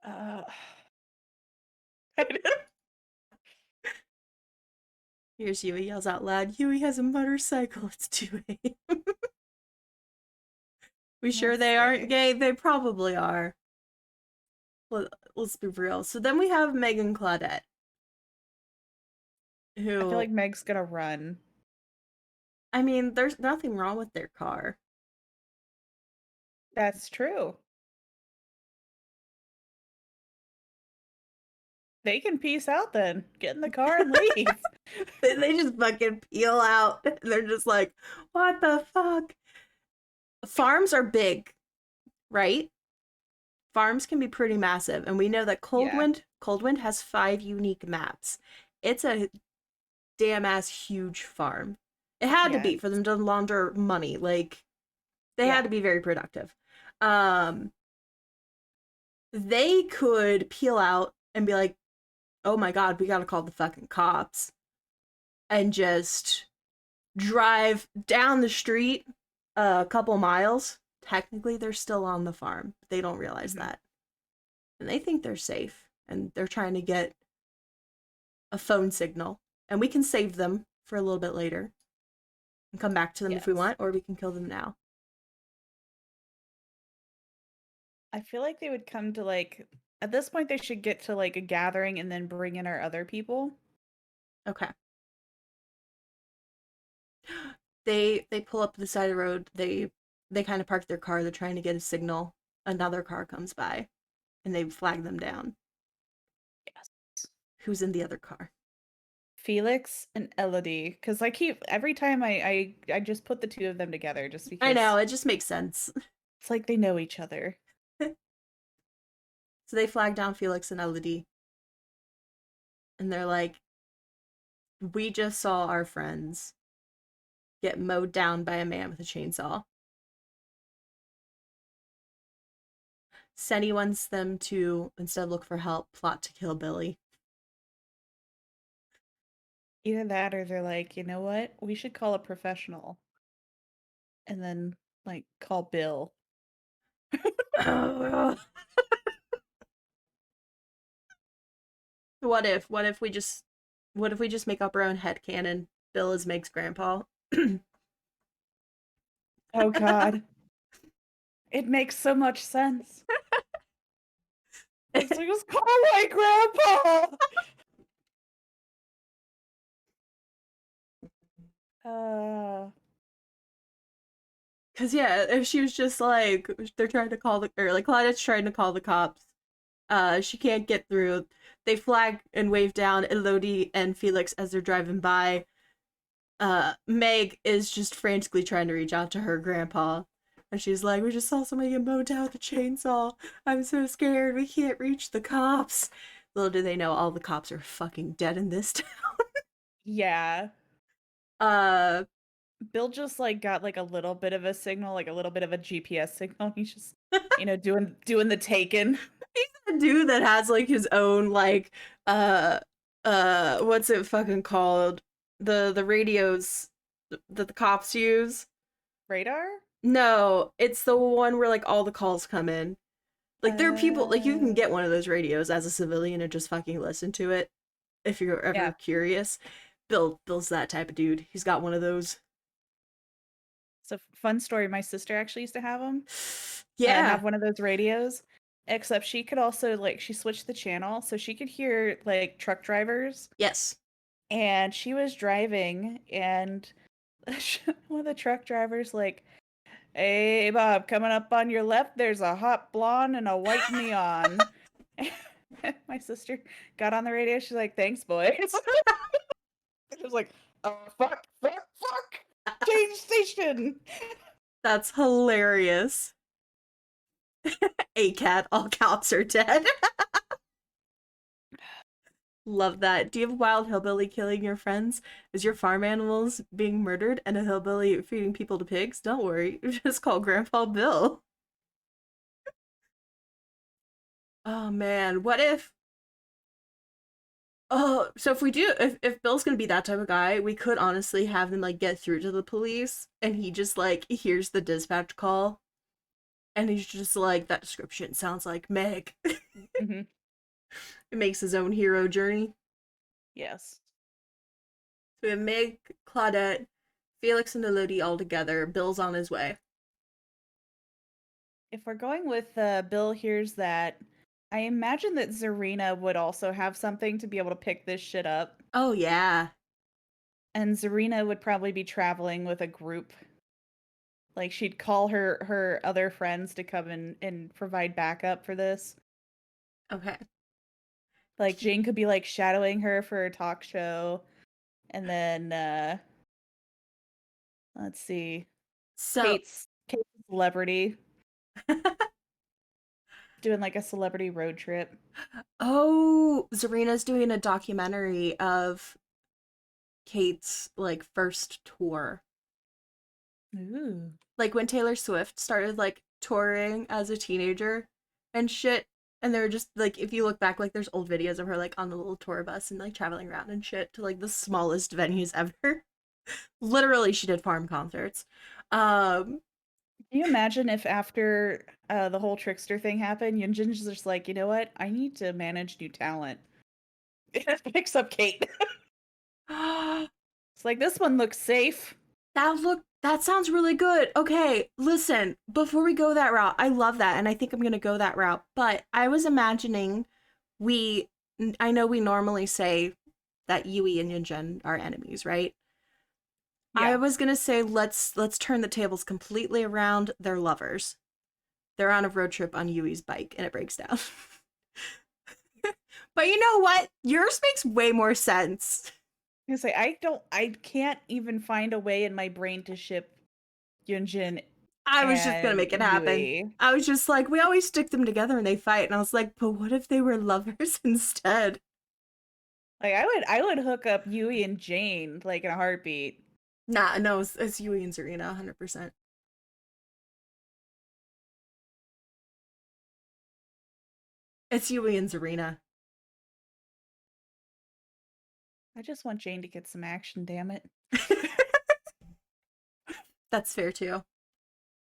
A: uh,
B: Here's Yui yells out loud, Yui has a motorcycle, it's 2 a.m. We sure they aren't gay? They probably are. Let's be real. So then we have Megan Claudette. Who,
A: I feel like Meg's gonna run.
B: I mean, there's nothing wrong with their car.
A: That's true. They can peace out then. Get in the car and leave.
B: They just fucking peel out. They're just like, what the fuck? Farms are big, right? Farms can be pretty massive, and we know that Coldwind has 5 unique maps. It's a damn ass huge farm. It had to be for them to launder money. Like, they had to be very productive. They could peel out and be like, oh my god, we gotta call the fucking cops. And just drive down the street a couple miles. Technically, they're still on the farm. They don't realize
A: Mhm.
B: that. And they think they're safe. And they're trying to get a phone signal. And we can save them for a little bit later and come back to them if we
A: Yes.
B: want, or we can kill them now.
A: I feel like they would come to like at this point they should get to like a gathering and then bring in our other people.
B: Okay. They pull up to the side of the road. They kind of park their car. They're trying to get a signal. Another car comes by and they flag them down.
A: Yes.
B: Who's in the other car?
A: Felix and Elodie, because I keep every time I just put the two of them together just
B: I know,
A: because
B: it just makes sense.
A: it's like they know each other.
B: So they flag down Felix and Elodie, and they're like, "We just saw our friends get mowed down by a man with a chainsaw." Senny wants them to, instead of look for help, plot to kill Billy.
A: Either that or they're like, you know what? We should call a professional and then like call Bill.
B: What if we just make up our own headcanon? Bill is Meg's grandpa.
A: Oh God. It makes so much sense. It's like, just call my grandpa. Uh,
B: Cause yeah, if she was just like they're trying to call the or like Claudette's trying to call the cops, she can't get through. They flag and wave down Elodie and Felix as they're driving by. Meg is just frantically trying to reach out to her grandpa, and she's like, "We just saw somebody get mowed down with a chainsaw. I'm so scared. We can't reach the cops." Little do they know, all the cops are fucking dead in this town.
A: yeah.
B: Uh,
A: Bill just like got like a little bit of a signal, like a little bit of a GPS signal. He's just, doing the taken.
B: he's a dude that has like his own like uh what's it fucking called? The radios that the cops use.
A: Radar?
B: No, it's the one where like all the calls come in. Like there are people like you can
A: Uh,
B: get one of those radios as a civilian and just fucking listen to it if you're ever
A: yeah.
B: curious. Bill's that type of dude. He's got one of those.
A: So fun story. My sister actually used to have them.
B: Yeah.
A: Have one of those radios. Except she could also like she switched the channel so she could hear like truck drivers.
B: Yes.
A: And she was driving and one of the truck drivers like, "Hey Bob, coming up on your left, there's a hot blonde and a white neon." My sister got on the radio. She's like, "Thanks, boys." She was like, "Oh fuck, fuck, fuck! Change station."
B: That's hilarious. A cat, all cops are dead. Love that. Do you have a wild hillbilly killing your friends? Is your farm animals being murdered and a hillbilly feeding people to pigs? Don't worry, just call Grandpa Bill. Oh man, what if? Oh, so if we do, if Bill's gonna be that type of guy, we could honestly have them like get through to the police, and he just like hears the dispatch call, and he's just like, that description sounds like Meg.
A: Hmm.
B: It makes his own hero journey.
A: Yes.
B: So we have Meg, Claudette, Felix, and Elodie all together. Bill's on his way.
A: If we're going with Bill hears that, I imagine that Zarina would also have something to be able to pick this shit up.
B: Oh yeah.
A: And Zarina would probably be traveling with a group. Like she'd call her other friends to come and provide backup for this.
B: Okay.
A: Like Jane could be like shadowing her for a talk show. And then let's see.
B: So,
A: Kate's a celebrity doing like a celebrity road trip.
B: oh, Zarina's doing a documentary of Kate's like first tour.
A: Ooh.
B: Like when Taylor Swift started like touring as a teenager and shit. And they're just like, if you look back, like there's old videos of her like on the little tour bus and like traveling around and shit to like the smallest venues ever. Literally, she did farm concerts. Um,
A: Can you imagine if after the whole trickster thing happened, Yunjin's just like, you know what? I need to manage new talent. It picks up Kate.
B: that
A: It's like this one looks safe.
B: that sounds really good. Okay, listen, before we go that route, I love that, and I think I'm gonna go that route. But I was imagining we, I know we normally say that Yui and Yunjin are enemies, right? I
A: Yeah.
B: was gonna say let's turn the tables completely around. They're lovers. They're on a road trip on Yui's bike and it breaks down. But you know what? Yours makes way more sense.
A: I say I can't even find a way in my brain to ship Yunjin
B: I was just gonna
A: and
B: make it happen.
A: Yui.
B: I was just like, we always stick them together and they fight. And I was like, but what if they were lovers instead?
A: Like I would hook up Yui and Jane like in a heartbeat.
B: Nah, no, it's Yui and Zarina, 100%. It's Yui and Zarina.
A: I just want Jane to get some action, damn it.
B: That's fair too.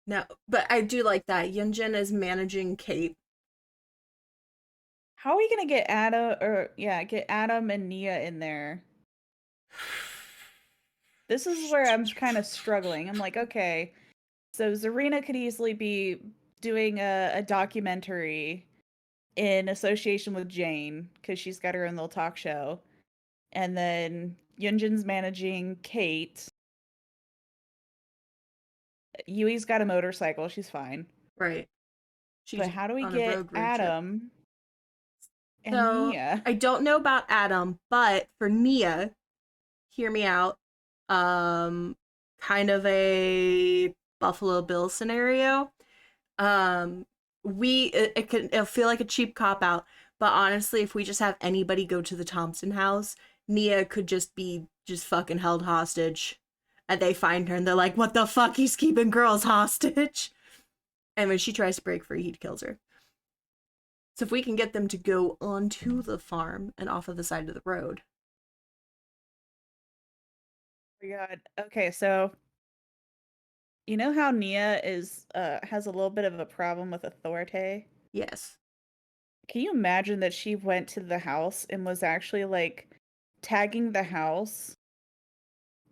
B: No, but I do like that. Yunjin is managing Kate.
A: How are we gonna get get Adam and Nia in there? This is where I'm kind of struggling. I'm like, okay, so Zarina could easily be doing a documentary in association with Jane because she's got her own little talk show, and then Yunjin's managing Kate. Yui's got a motorcycle; she's fine.
B: Right.
A: But
B: She's
A: how do we
B: on a
A: get
B: road trip.
A: Adam and
B: So
A: Nia?
B: I don't know about Adam, but for Nia, hear me out. Um, kind of a Buffalo Bill scenario. Um, it'll feel like a cheap cop out, but honestly, if we just have anybody go to the Thompson house, Nia could just be just fucking held hostage. And they find her and they're like, what the fuck? He's keeping girls hostage. And when she tries to break free, he kills her. So if we can get them to go onto the farm and off of the side of the road.
A: Oh my God. Okay, so you know how Nia is has a little bit of a problem with authority?
B: Yes.
A: Can you imagine that she went to the house and was actually like tagging the house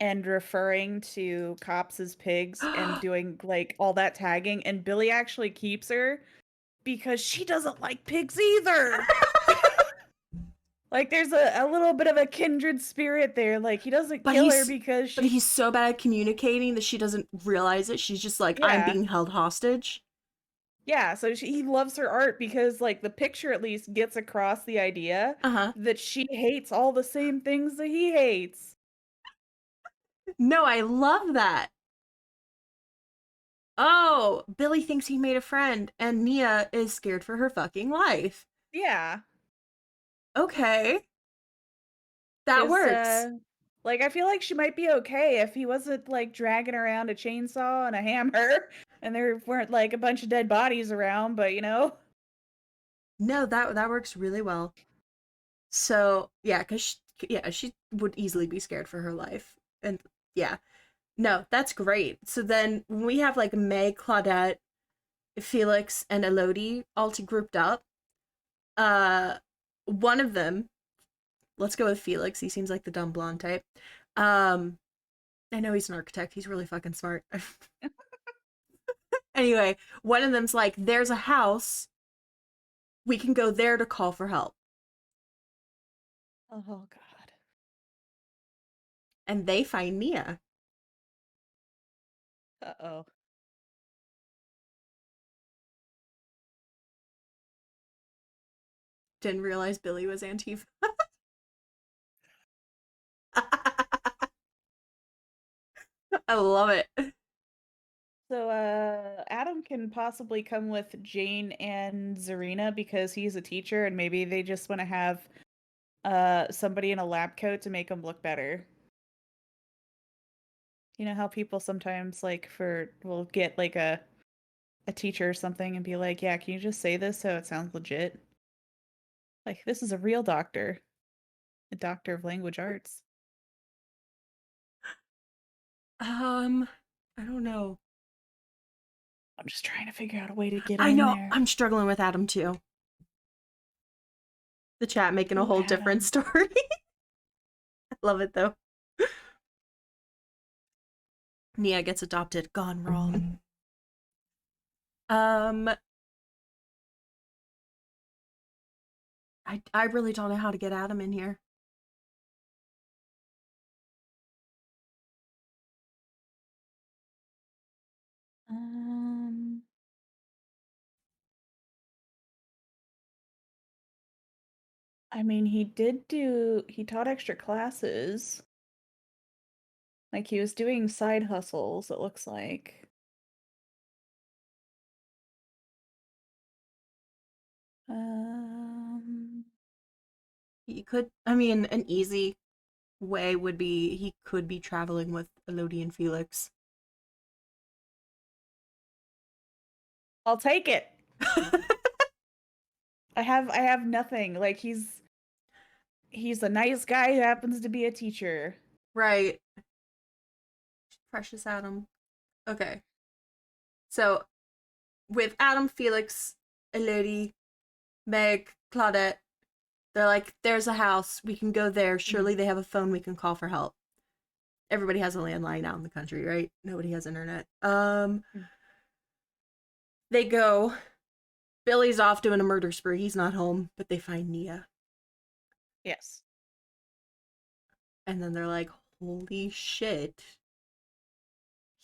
A: and referring to cops as pigs and doing like all that tagging, and Billy actually keeps her because she doesn't like pigs either. Like there's a little bit of a kindred spirit there. Like he doesn't
B: but
A: kill her
B: he's
A: because
B: but
A: she
B: he's so bad at communicating that she doesn't realize it. She's just like, I'm
A: yeah.
B: being held hostage.
A: Yeah, so he loves her art because like the picture at least gets across the idea
B: Uh-huh.
A: that she hates all the same things that he hates.
B: No, I love that. Oh, Billy thinks he made a friend, and Nia is scared for her fucking life.
A: Yeah.
B: Okay, that
A: Cause
B: works.
A: like I feel like she might be okay if he wasn't like dragging around a chainsaw and a hammer and there weren't like a bunch of dead bodies around, but you know.
B: No, that works really well. So yeah, yeah, she would easily be scared for her life, and yeah, no, that's great. So then when we have like May, Claudette, Felix, and Elodie all to grouped up, uh, one of them, let's go with Felix. He seems like the dumb blonde type. Um, I know he's an architect. He's really fucking smart. Anyway, one of them's like, "There's a house. We can go there to call for help,"
A: Oh God.
B: and they find Nia.
A: Uh-oh.
B: Didn't realize Billy was Antifa. I love it.
A: So Adam can possibly come with Jane and Zarina because he's a teacher and maybe they just want to have somebody in a lab coat to make them look better. You know how people sometimes like for will get like a teacher or something and be like, "Yeah, can you just say this so it sounds legit?" Like, this is a real doctor, a doctor of language arts.
B: I don't know.
A: I'm just trying to figure out a way to get him
B: I
A: in
B: know.
A: there.
B: I'm struggling with Adam too. The chat making a
A: Ooh,
B: whole different
A: Adam.
B: story. I love it though. Nia gets adopted. Gone wrong. Um, I really don't know how to get Adam in here.
A: Um, I mean, he taught extra classes. Like he was doing side hustles, it looks like. Um,
B: He could. I mean, an easy way would be he could be traveling with Elodie and Felix.
A: I'll take it. I have nothing. Like he's a nice guy who happens to be a teacher.
B: Right. Precious Adam. Okay. So with Adam, Felix, Elodie, Meg, Claudette, they're like, there's a house. We can go there.
A: Mhm.
B: Surely they have a phone we can call for help. Everybody has a landline out in the country, right? Nobody has internet.
A: Mm.
B: They go. Billy's off doing a murder spree. He's not home, but they find Nia.
A: Yes.
B: And then they're like, holy shit.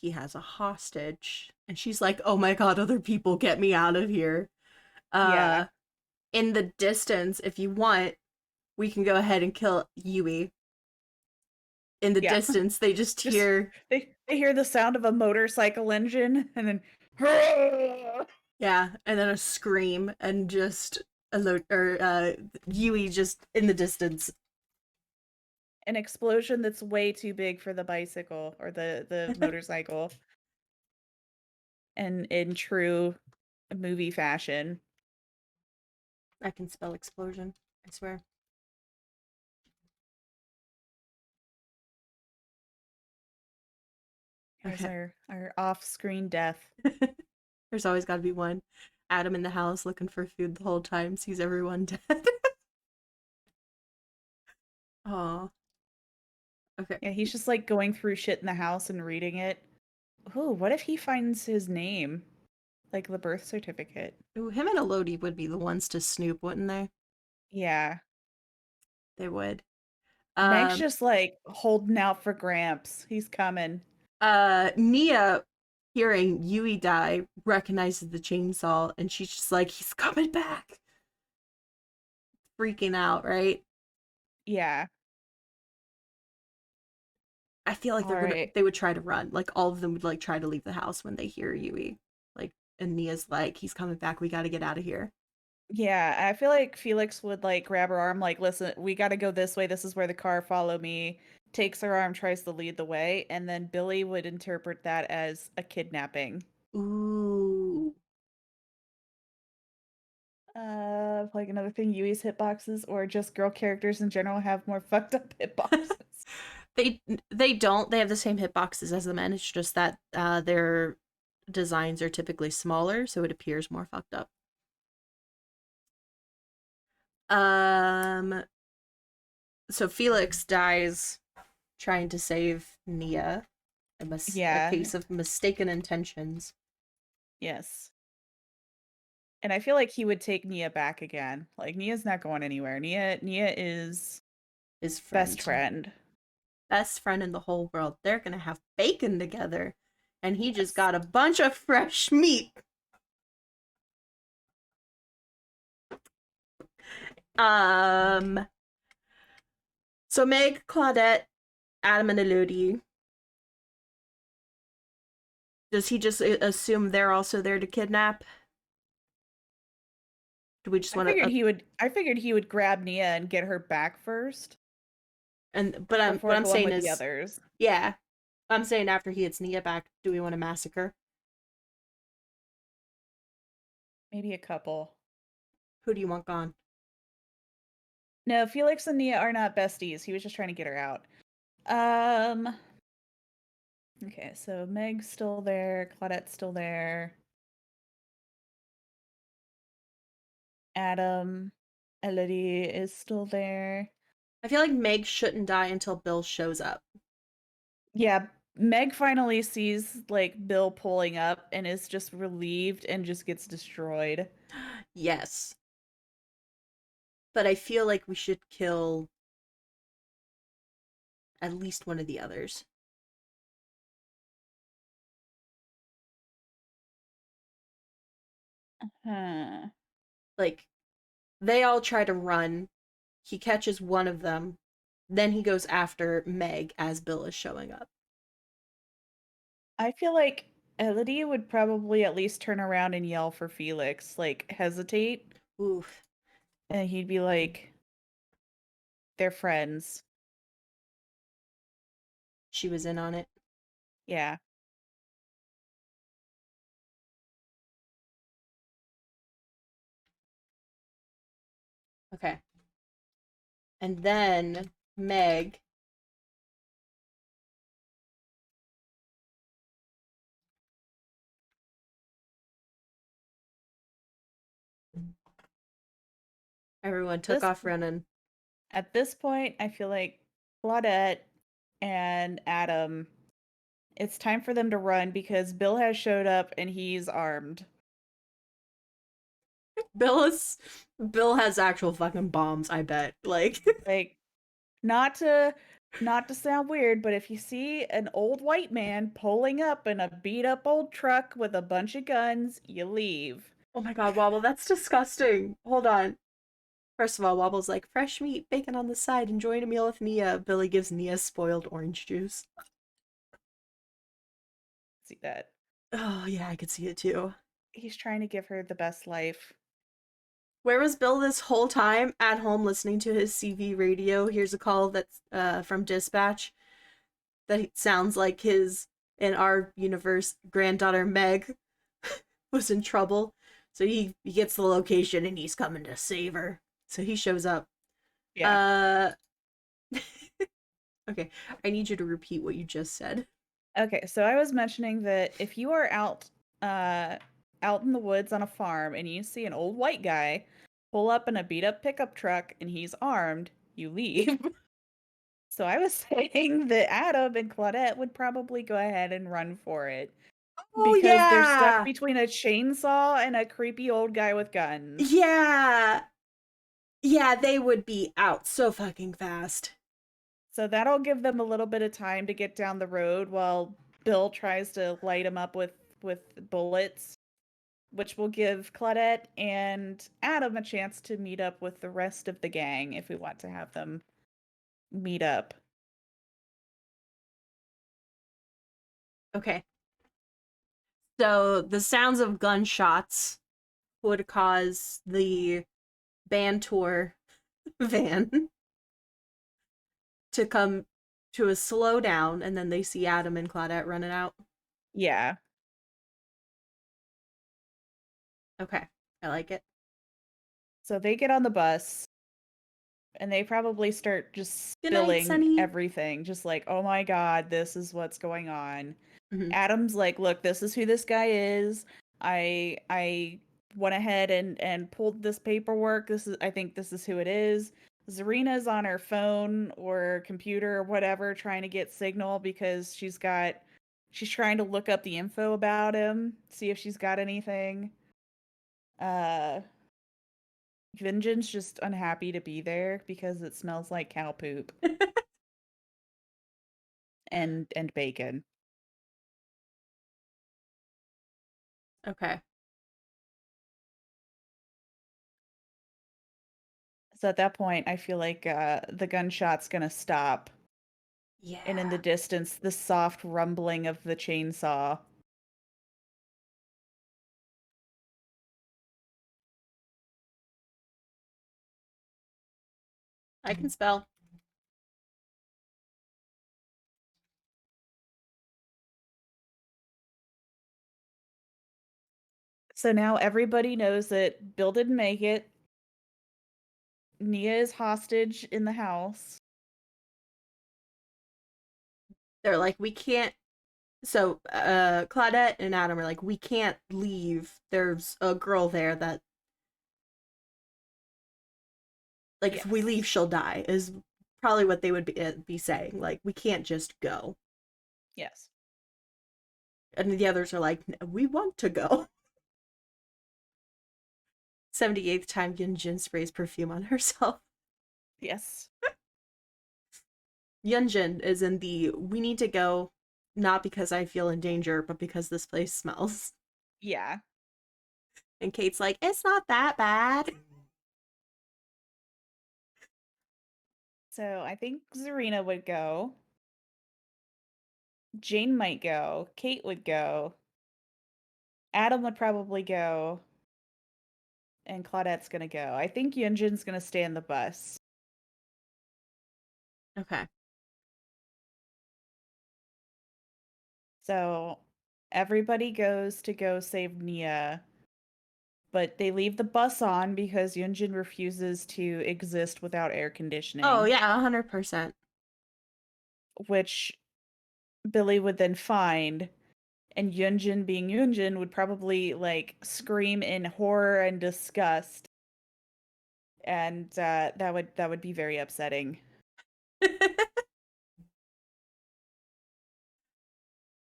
B: He has a hostage. And she's like, oh my god, other people, get me out of here.
A: Yeah.
B: Uh in the distance, if you want, we can go ahead and kill Yui. In the
A: Yeah.
B: distance, they just
A: Just
B: hear,
A: they hear the sound of a motorcycle engine and then
B: yeah, and then a scream and just Yui just in the distance.
A: an explosion that's way too big for the bicycle or the motorcycle. And in true movie fashion.
B: I can spell explosion, I swear.
A: Here's
B: Okay.
A: our off-screen death.
B: There's always got to be one. Adam in the house looking for food the whole time, sees everyone dead. Aw. Okay.
A: Yeah, he's just like going through shit in the house and reading it. Ooh, what if he finds his name? Like the birth certificate.
B: Ooh, him and Elodie would be the ones to snoop, wouldn't they?
A: Yeah.
B: They would.
A: Meg's
B: Um,
A: just like holding out for Gramps. He's coming.
B: Nia, hearing Yui die, recognizes the chainsaw, and she's just like, he's coming back. Freaking out, right?
A: Yeah.
B: I feel like
A: All right.
B: they would try to run. Like all of them would like try to leave the house when they hear Yui. Like, and Nia's like, he's coming back. We got to get out of here.
A: Yeah, I feel like Felix would like grab her arm, like, listen, we gotta go this way. This is where the car, follow me. Takes her arm, tries to lead the way, and then Billy would interpret that as a kidnapping.
B: Ooh.
A: Like another thing, Yui's hitboxes or just girl characters in general have more fucked up hitboxes.
B: they they don't. They have the same hitboxes as the men. It's just that their designs are typically smaller, so it appears more fucked up. Um. So Felix dies trying to save Nia. A
A: Yeah,
B: case of mistaken intentions.
A: yes. And I feel like he would take Nia back again. Like Nia's not going anywhere. Nia is
B: His
A: best
B: friend,
A: friend.
B: best friend in the whole world. They're gonna have bacon together, and he just
A: Yes.
B: got a bunch of fresh meat. Um. So Meg, Claudette, Adam, and Elodie. Does he just assume they're also there to kidnap? Do we just want to?
A: I figured he would grab Nia and get her back first
B: And what
A: before
B: I'm
A: going
B: saying
A: with the
B: is,
A: others.
B: yeah, I'm saying after he gets Nia back, do we want to massacre?
A: Maybe a couple.
B: Who do you want gone?
A: No, Felix and Nia are not besties. He was just trying to get her out. Um. Okay, so Meg's still there. Claudette's still there. Adam, Elodie is still there.
B: I feel like Meg shouldn't die until Bill shows up.
A: Yeah, Meg finally sees like Bill pulling up and is just relieved and just gets destroyed.
B: Yes. But I feel like we should kill at least one of the others.
A: Huh.
B: Like, they all try to run. He catches one of them. Then he goes after Meg as Bill is showing up.
A: I feel like Elodie would probably at least turn around and yell for Felix, like hesitate,
B: Oof.
A: and he'd be like, they're friends.
B: She was in on it.
A: Yeah.
B: Okay. And then Meg. Everyone took
A: This
B: off running.
A: At this point, I feel like Claudette and Adam, it's time for them to run because Bill has showed up and he's armed.
B: Bill is Bill has actual fucking bombs, I bet. Like
A: Like, not to not to sound weird, but if you see an old white man pulling up in a beat up old truck with a bunch of guns, you leave.
B: oh my god, Wobble, that's disgusting. Hold on. First of all, Wobble's like, fresh meat, bacon on the side, enjoying a meal with Nia. Billy gives Nia spoiled orange juice.
A: See that.
B: Oh, yeah, I could see it too.
A: He's trying to give her the best life.
B: Where was Bill this whole time? At home listening to his CV radio. Here's a call that's from dispatch that sounds like his, in our universe, granddaughter Meg was in trouble. So he gets the location and he's coming to save her. So he shows up.
A: Yeah.
B: Uh okay. I need you to repeat what you just said.
A: Okay, so I was mentioning that if you are uh out in the woods on a farm and you see an old white guy pull up in a beat up pickup truck and he's armed, you leave. So I was saying that Adam and Claudette would probably go ahead and run for it
B: Oh
A: because they're stuck
B: yeah.
A: between a chainsaw and a creepy old guy with guns.
B: Yeah. Yeah, they would be out so fucking fast.
A: So that'll give them a little bit of time to get down the road while Bill tries to light him up with bullets, which will give Claudette and Adam a chance to meet up with the rest of the gang if we want to have them meet up.
B: Okay. So the sounds of gunshots would cause the band tour van to come to a slowdown, and then they see Adam and Claudette running out.
A: Yeah.
B: Okay, I like it.
A: So they get on the bus and they probably start just
B: Good night,
A: spilling
B: Sunny.
A: everything, just like, oh my god, this is what's going on.
B: Mm-hmm.
A: Adam's like, look, this is who this guy is. I went ahead and pulled this paperwork. I think this is who it is. Zarina's on her phone or computer or whatever trying to get signal because she's trying to look up the info about him, see if she's got anything. Uh Vengeance just unhappy to be there because it smells like cow poop and bacon.
B: Okay.
A: So at that point, I feel like the gunshot's gonna stop, and in the
B: Yeah.
A: distance, the soft rumbling of the chainsaw.
B: I can spell.
A: So now everybody knows that Bill didn't make it. Nia is hostage in the house.
B: They're like, we can't. So Claudette and Adam are like, we can't leave. There's a girl there that, like, if we leave,
A: Yes.
B: she'll die. Is probably what they would be saying. Like, we can't just go.
A: Yes.
B: And the others are like, we want to go. 78th time Yunjin sprays perfume on herself.
A: Yes.
B: Yunjin is in the we need to go, not because I feel in danger, but because this place smells.
A: Yeah.
B: And Kate's like, it's not that bad.
A: So I think Zarina would go. Jane might go. Kate would go. Adam would probably go. And Claudette's gonna go. I think Yunjin's gonna stay in the bus.
B: Okay.
A: So everybody goes to go save Nia, but they leave the bus on because Yunjin refuses to exist without air
B: Oh,
A: conditioning,
B: yeah, 100%.
A: which Billy would then find. And Yunjin, being Yunjin, would probably like scream in horror and disgust, and that would be very upsetting.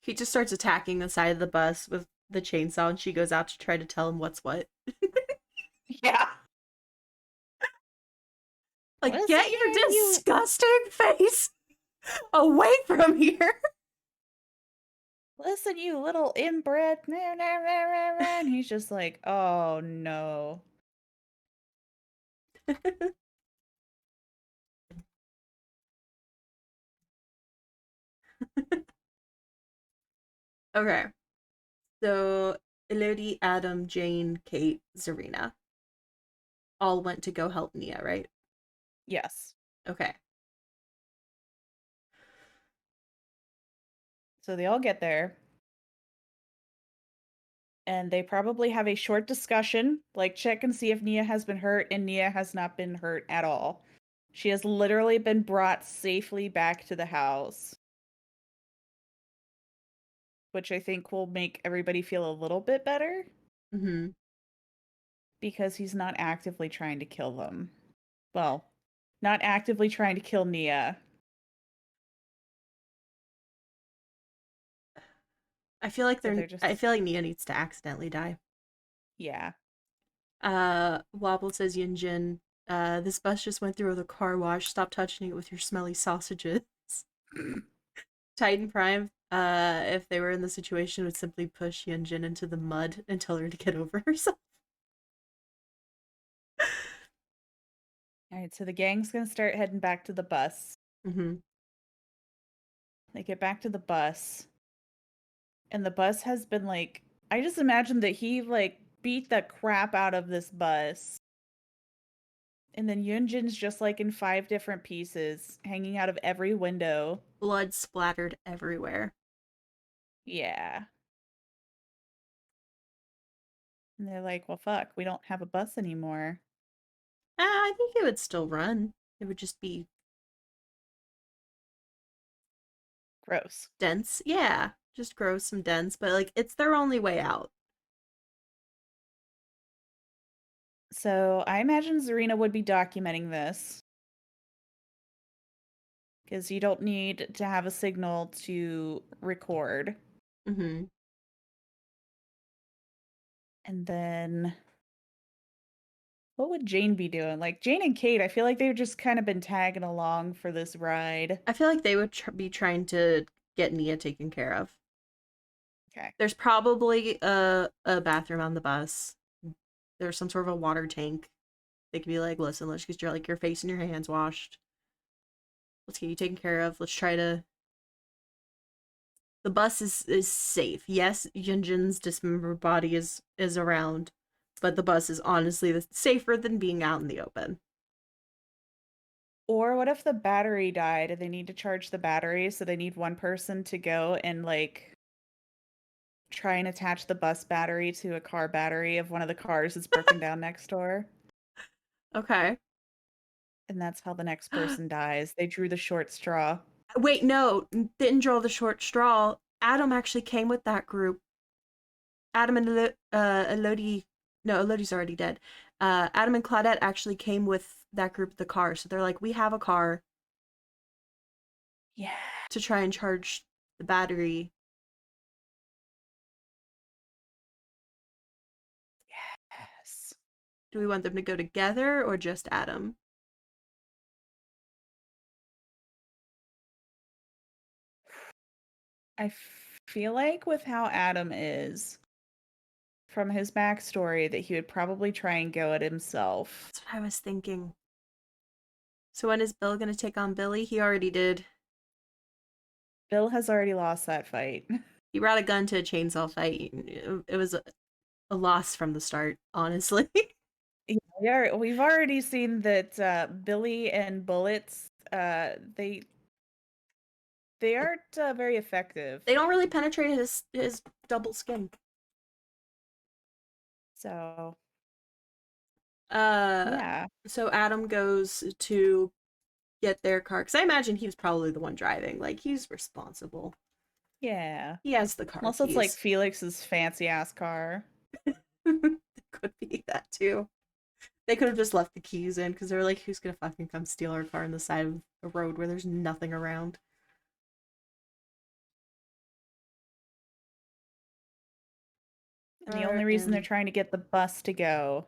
B: He just starts attacking the side of the bus with the chainsaw, and she goes out to try to tell him what's what.
A: Yeah.
B: Like,
A: Listen
B: get your
A: here, you.
B: disgusting face away from here.
A: Listen, you little inbred. And he's just like, oh no.
B: Okay. So Elodie, Adam, Jane, Kate, Zarina all went to go help Nia, right?
A: Yes.
B: Okay.
A: So they all get there, and they probably have a short discussion, like check and see if Nia has been hurt, and Nia has not been hurt at all. She has literally been brought safely back to the house, which I think will make everybody feel a little bit better
B: Mm-hmm.
A: because he's not actively trying to kill them. Well, not actively trying to kill Nia.
B: I feel like
A: So
B: they're.
A: they're just,
B: I feel like Nia needs to accidentally die.
A: yeah.
B: Wobble says Yunjin. This bus just went through the car wash. Stop touching it with your smelly sausages. Titan Prime. If they were in the situation, would simply push Yunjin into the mud and tell her to get over herself.
A: All right, so the gang's gonna start heading back to the bus.
B: Mm-hmm.
A: They get back to the bus, and the bus has been like, I just imagine that he like beat the crap out of this bus. And then Yunjin's just like in 5 different pieces, hanging out of every window.
B: Blood splattered everywhere.
A: Yeah. And they're like, well, fuck, we don't have a bus anymore.
B: I think it would still run. It would just be
A: Gross.
B: dense. Yeah, just gross and dense, but like it's their only way out.
A: So I imagine Zarina would be documenting this. Because you don't need to have a signal to record.
B: Mm-hmm.
A: And then what would Jane be doing? Like Jane and Kate, I feel like they've just kind of been tagging along for this ride.
B: I feel like they would be trying to get Nia taken care of.
A: Okay.
B: There's probably a bathroom on the bus. There's some sort of a water tank. They could be like, listen, let's get your like your face and your hands washed. Let's get you taken care of. Let's try to. The bus is safe. Yes, Yunjin's dismembered body is around, but the bus is honestly safer than being out in the open.
A: Or what if the battery died and they need to charge the battery, so they need one person to go and like try and attach the bus battery to a car battery of one of the cars that's broken down next door.
B: Okay.
A: And that's how the next person dies. They drew the short straw.
B: Wait, no, didn't draw the short straw. Adam actually came with that group. Adam and Elodie, no, Elodie's already dead. Adam and Claudette actually came with that group, the car. So they're like, we have a car
A: Yeah.
B: to try and charge the battery.
A: Yes.
B: Do we want them to go together or just Adam?
A: I feel like with how Adam is, from his backstory, that he would probably try and go it himself.
B: That's what I was thinking. So when is Bill gonna take on Billy? He already did.
A: Bill has already lost that fight.
B: He brought a gun to a chainsaw fight. It was a loss from the start, honestly.
A: Yeah, we've already seen that Billy and bullets, they aren't very effective.
B: They don't really penetrate his double skin.
A: So,
B: Uh,
A: yeah.
B: so Adam goes to get their car because I imagine he was probably the one driving. Like he's responsible.
A: Yeah.
B: He has the car
A: Also, it's like
B: keys.
A: Felix's fancy ass car.
B: Could be that too. They could have just left the keys in because they were like, "Who's gonna fucking come steal our car on the side of a road where there's nothing around?"
A: And the only reason they're trying to get the bus to go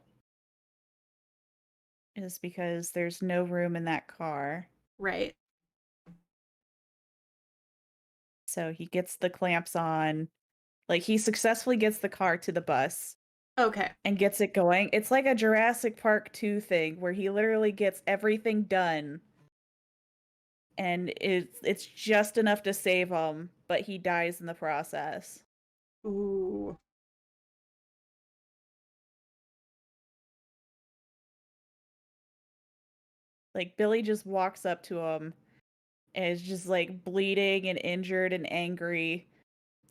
A: is because there's no room in that car.
B: Right.
A: So he gets the clamps on. Like, he successfully gets the car to the bus
B: Okay.
A: and gets it going. It's like a Jurassic Park 2 thing where he literally gets everything done. And it's just enough to save him, but he dies in the process.
B: Ooh.
A: Like, Billy just walks up to him and is just like bleeding and injured and angry.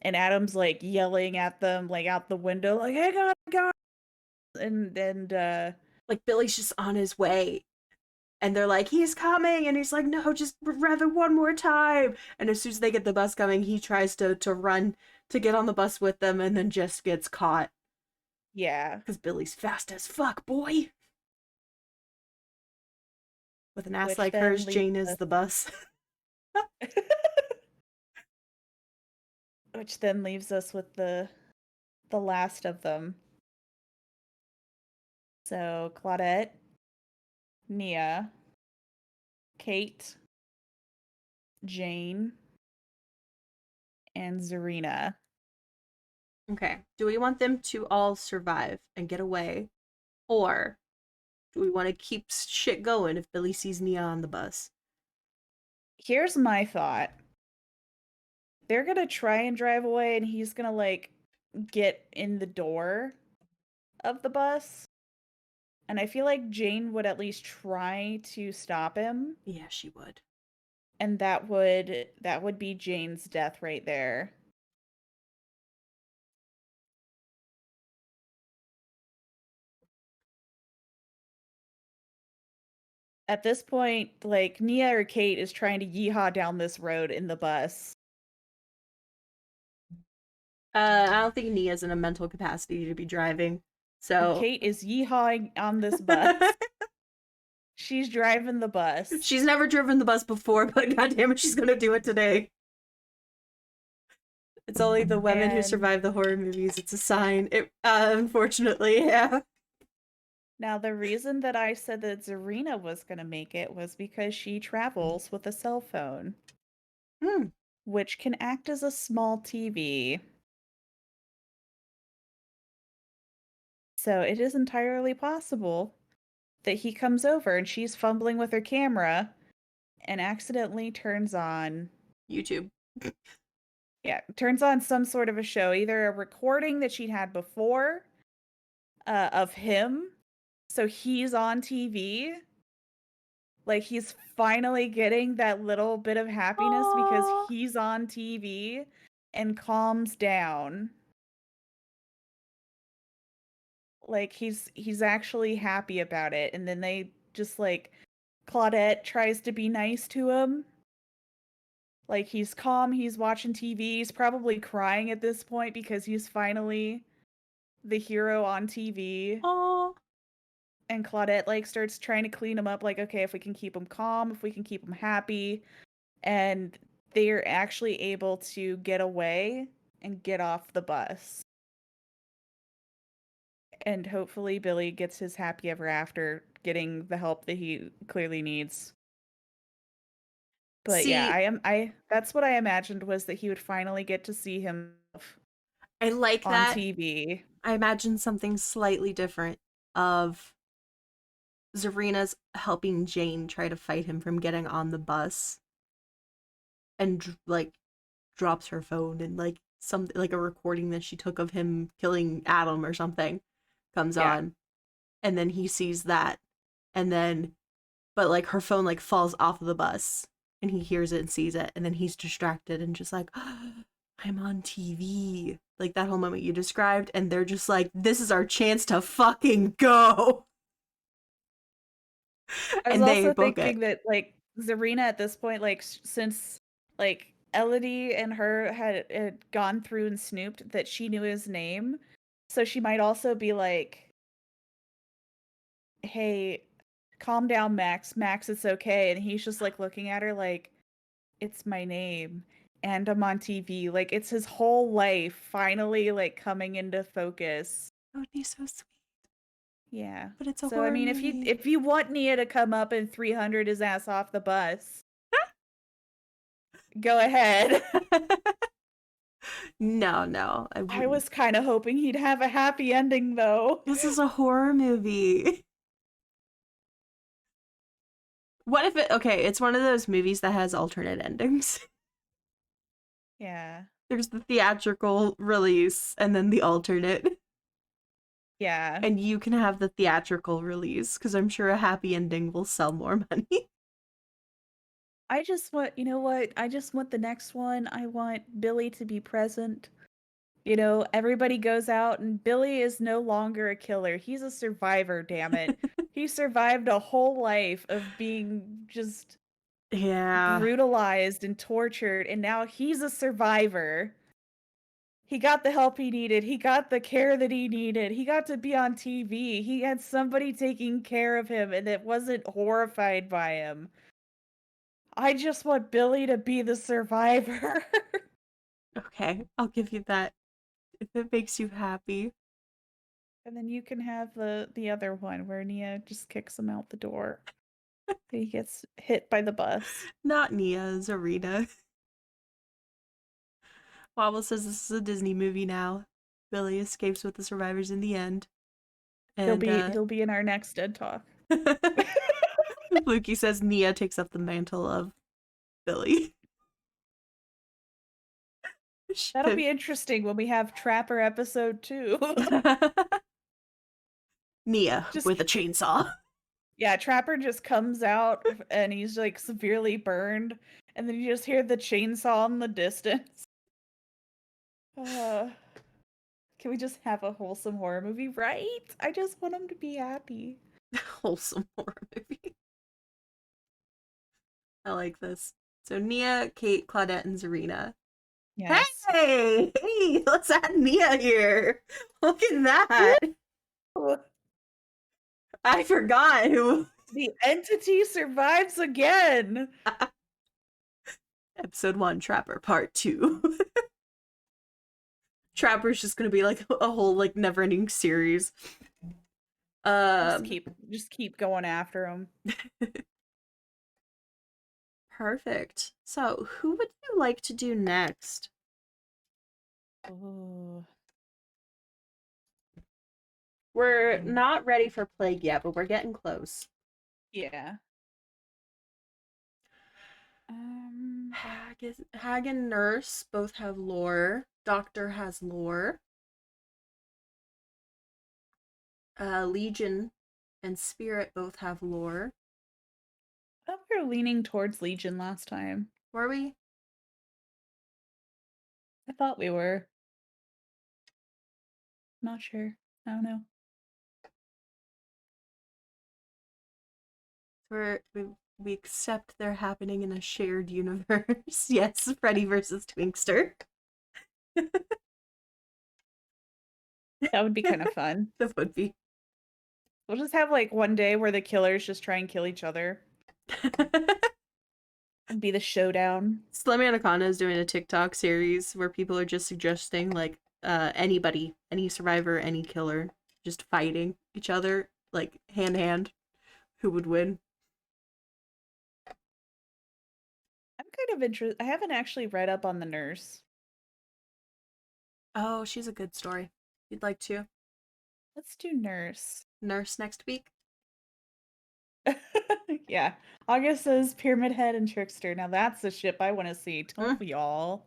A: And Adam's like yelling at them, like out the window, like, "Hang on, God!" And
B: Like Billy's just on his way. And they're like, he's coming. And he's like, no, just rev it one more time. And as soon as they get the bus coming, he tries to run to get on the bus with them and then just gets caught.
A: yeah.
B: Because Billy's fast as fuck, boy. With an ass
A: Which
B: like
A: then
B: hers,
A: leaves
B: Jane is
A: us
B: the bus.
A: which then leaves us with the last of them. So Claudette, Nia, Kate, Jane, and Zarina.
B: Okay. Do we want them to all survive and get away? Or do we want to keep shit going if Billy sees Nia on the bus?
A: Here's my thought. They're gonna try and drive away and he's gonna like get in the door of the bus. And I feel like Jane would at least try to stop him.
B: Yeah, she would.
A: And that would be Jane's death right there. At this point, like Nia or Kate is trying to yeehaw down this road in the bus.
B: I don't think Nia's in a mental capacity to be driving.
A: And
B: So
A: Kate is yeehawing on this bus. She's driving the bus.
B: she's never driven the bus before, but goddammit, she's gonna do it today. It's only the women who
A: And
B: survive the horror movies. It's a sign. It unfortunately, yeah.
A: now the reason that I said that Zarina was going to make it was because she travels with a cell phone,
B: Hmm.
A: which can act as a small TV. So it is entirely possible that he comes over and she's fumbling with her camera and accidentally turns on
B: YouTube.
A: turns on some sort of a show, either a recording that she'd had before of him, so he's on TV, like he's finally getting that little bit of happiness because
B: Aww.
A: he's on TV, and calms down. Like he's actually happy about it, and then they just like Claudette tries to be nice to him. Like he's calm, he's watching TV, he's probably crying at this point because he's finally the hero on TV.
B: Oh,
A: And Claudette like starts trying to clean him up, like, okay, if we can keep him calm, if we can keep him happy, and they're actually able to get away and get off the bus. And hopefully Billy gets his happy ever after, getting the help that he clearly needs. But yeah,
B: see,
A: I that's what I imagined, was that he would finally get to see him
B: I like
A: on
B: that.
A: TV.
B: I imagine something slightly different of Zarina's helping Jane try to fight him from getting on the bus and like drops her phone and like something like a recording that she took of him killing Adam or something comes
A: Yeah.
B: on and then he sees that and then but like her phone like falls off of the bus and he hears it and sees it and then he's distracted and just like I'm on TV, like that whole moment you described, and they're just like, this is our chance to fucking go.
A: I was
B: And they
A: also
B: book it.
A: thinking that like Zarina at this point, like since like Elodie and her had gone through and snooped, that she knew his name, so she might also be like, "Hey, calm down, Max. Max, it's okay." And he's just like looking at her like, "It's my name, and I'm on TV." Like it's his whole life finally like coming into focus.
B: That would be so sweet.
A: Yeah.
B: But it's a
A: So I
B: horror
A: mean,
B: movie.
A: if you want Nia to come up and 300 his ass off the bus, go ahead.
B: No, no, I
A: I
B: wouldn't.
A: was kind of hoping he'd have a happy ending though.
B: This is a horror movie. What if it, okay, it's one of those movies that has alternate endings.
A: Yeah.
B: There's the theatrical release and then the alternate.
A: Yeah.
B: And you can have the theatrical release because I'm sure a happy ending will sell more money.
A: I just want, you know what? I just want the next one. I want Billy to be present. You know, everybody goes out and Billy is no longer a killer. He's a survivor, damn it. He survived a whole life of being just
B: Yeah.
A: brutalized and tortured, and now he's a survivor. He got the help he needed. He got the care that he needed. He got to be on TV. He had somebody taking care of him and that wasn't horrified by him. I just want Billy to be the survivor.
B: Okay, I'll give you that if it makes you happy.
A: And then you can have the other one where Nia just kicks him out the door. He gets hit by the bus.
B: Not Nia, Zarina. Wobble says this is a Disney movie now. Billy escapes with the survivors in the end. And
A: He'll be in our next Dead Talk.
B: Lukey says Nia takes up the mantle of Billy.
A: That'll be interesting when we have Trapper episode 2.
B: Nia
A: Just
B: with a chainsaw.
A: Yeah, Trapper just comes out and he's like severely burned, and then you just hear the chainsaw in the distance. Uh, can we just have a wholesome horror movie, right? I just want him to be happy.
B: Wholesome horror movie. I like this. So Nia, Kate, Claudette, and Zarina.
A: Yes.
B: Hey, let's add Nia here. Look at that.
A: Woo!
B: I forgot who.
A: The entity survives again.
B: Episode 1, Trapper, Part 2. Trapper's just gonna be like a whole like never-ending series.
A: Just
B: Um,
A: keep going after him.
B: Perfect. So, who would you like to do next?
A: Oh,
B: We're not ready for Plague yet, but we're getting close.
A: yeah. Um,
B: Hag and Nurse both have lore. Doctor has lore. Legion and Spirit both have lore.
A: I thought we were leaning towards Legion last time.
B: Were we?
A: I thought we were. Not sure. I don't know.
B: We accept they're happening in a shared universe. Yes, Freddy versus Twinkster.
A: That would be kind of fun.
B: That would be.
A: We'll just have like one day where the killers just try and kill each other. It'd be the showdown.
B: Slimy Anaconda is doing a TikTok series where people are just suggesting like anybody, any survivor, any killer, just fighting each other like hand to hand. Who would win?
A: I'm kind of interested. I haven't actually read up on the nurse.
B: Oh, she's a good story. You'd like to
A: Let's do nurse.
B: nurse next week?
A: Yeah. August says Pyramid Head and Trickster. Now that's the ship I want to see. Don't
B: Mm.
A: we all?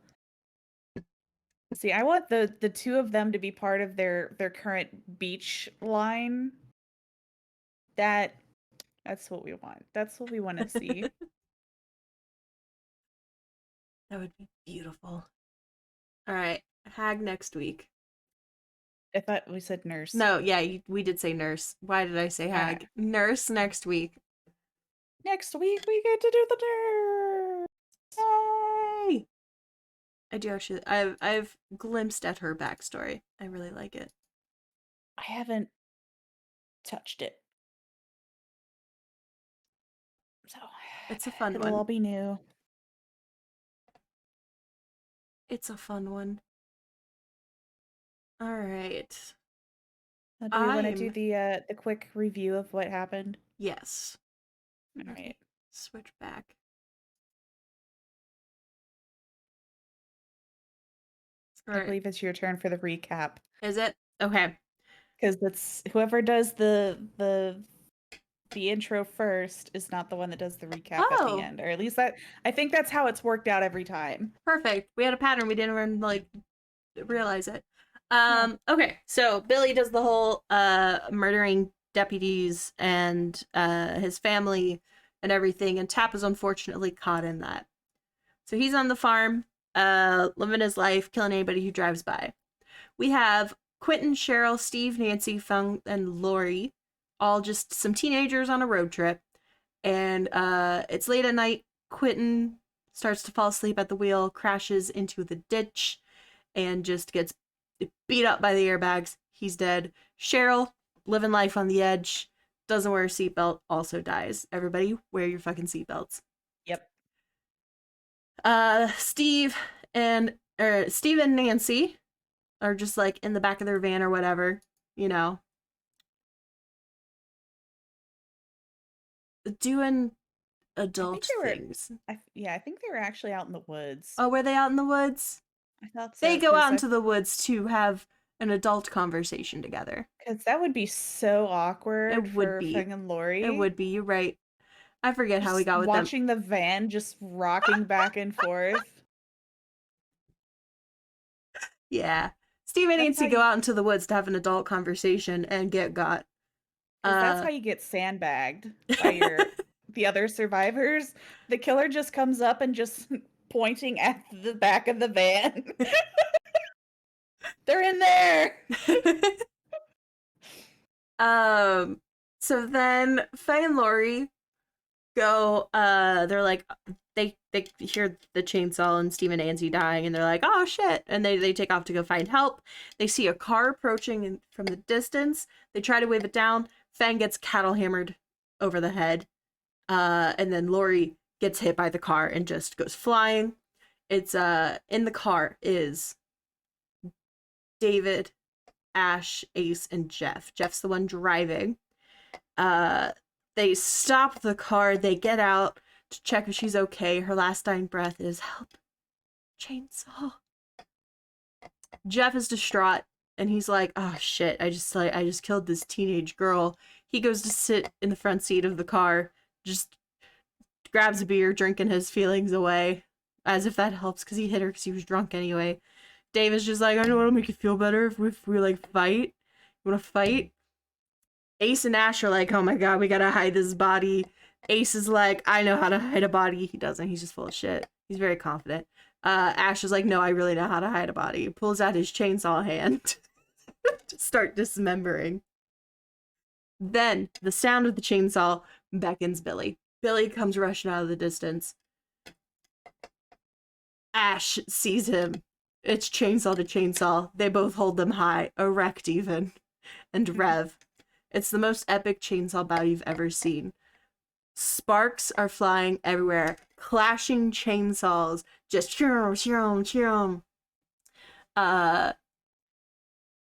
A: See, I want the two of them to be part of their current beach line. That's what we want. That's what we want to see.
B: That would be beautiful. All right, hag next week.
A: I thought we said nurse.
B: No, yeah, we did say nurse. Why did I say hag?
A: Alright.
B: Nurse next week.
A: Next week we get to do the nurse.
B: Yay! I do actually. I've glimpsed at her backstory. I really like it.
A: I haven't touched it. So
B: It's a fun
A: it'll
B: one.
A: all be new.
B: It's a fun one. All right.
A: Now, do you want to do the quick review of what happened?
B: Yes.
A: All right.
B: Switch back.
A: I believe it's your turn for the recap.
B: Is it? Okay.
A: Because it's whoever does the intro first is not the one that does the recap at the end, or at least I think that's how it's worked out every time.
B: Perfect. We had a pattern. We didn't even like realize it. Okay, so Billy does the whole murdering deputies and his family and everything, and Tap is unfortunately caught in that. So he's on the farm, living his life, killing anybody who drives by. We have Quentin, Cheryl, Steve, Nancy, Fung, and Lori, all just some teenagers on a road trip. And it's late at night. Quentin starts to fall asleep at the wheel, crashes into the ditch, and just gets beat up by the airbags. He's dead. Cheryl, living life on the edge, doesn't wear a seatbelt, also dies. Everybody, wear your fucking seatbelts.
A: Yep.
B: Steve and Nancy are just like in the back of their van or whatever, you know, doing adult things.
A: I think they were actually out in the woods.
B: Oh, were they out in the woods?
A: I thought so.
B: They go out into the woods to have an adult conversation together.
A: Because that would be so awkward.
B: It would be.
A: Fung and Lori.
B: It would be. You're right. I forget how we got with
A: watching the van just rocking back and forth.
B: Yeah. Steve and Nancy go out into the woods to have an adult conversation and get got.
A: That's how you get sandbagged by the other survivors. The killer just comes up and just pointing at the back of the van. They're in there.
B: So then Faye and Lori go, they're like, they hear the chainsaw and Steve and Nancy dying, and they're like, oh shit, and they take off to go find help. They see a car approaching from the distance. They try to wave it down. Fang gets cattle hammered over the head, and then Lori gets hit by the car and just goes flying. It's in the car is David, Ash, Ace, and Jeff. Jeff's the one driving. They stop the car. They get out to check if she's okay. Her last dying breath is, help, chainsaw. Jeff is distraught, and he's like, oh shit, I just killed this teenage girl. He goes to sit in the front seat of the car, just grabs a beer, drinking his feelings away, as if that helps, because he hit her because he was drunk anyway. Dave is just like, I know what'll make you feel better if we like fight. You wanna fight? Ace and Ash are like, oh my god, we gotta hide this body. Ace is like, I know how to hide a body. He doesn't. He's just full of shit. He's very confident. Ash is like, no, I really know how to hide a body. He pulls out his chainsaw hand to start dismembering. Then the sound of the chainsaw beckons Billy. Billy comes rushing out of the distance. Ash sees him. It's chainsaw to chainsaw. They both hold them high, erect even, and rev. It's the most epic chainsaw bout you've ever seen. Sparks are flying everywhere, clashing chainsaws, just churrum, churrum, churrum.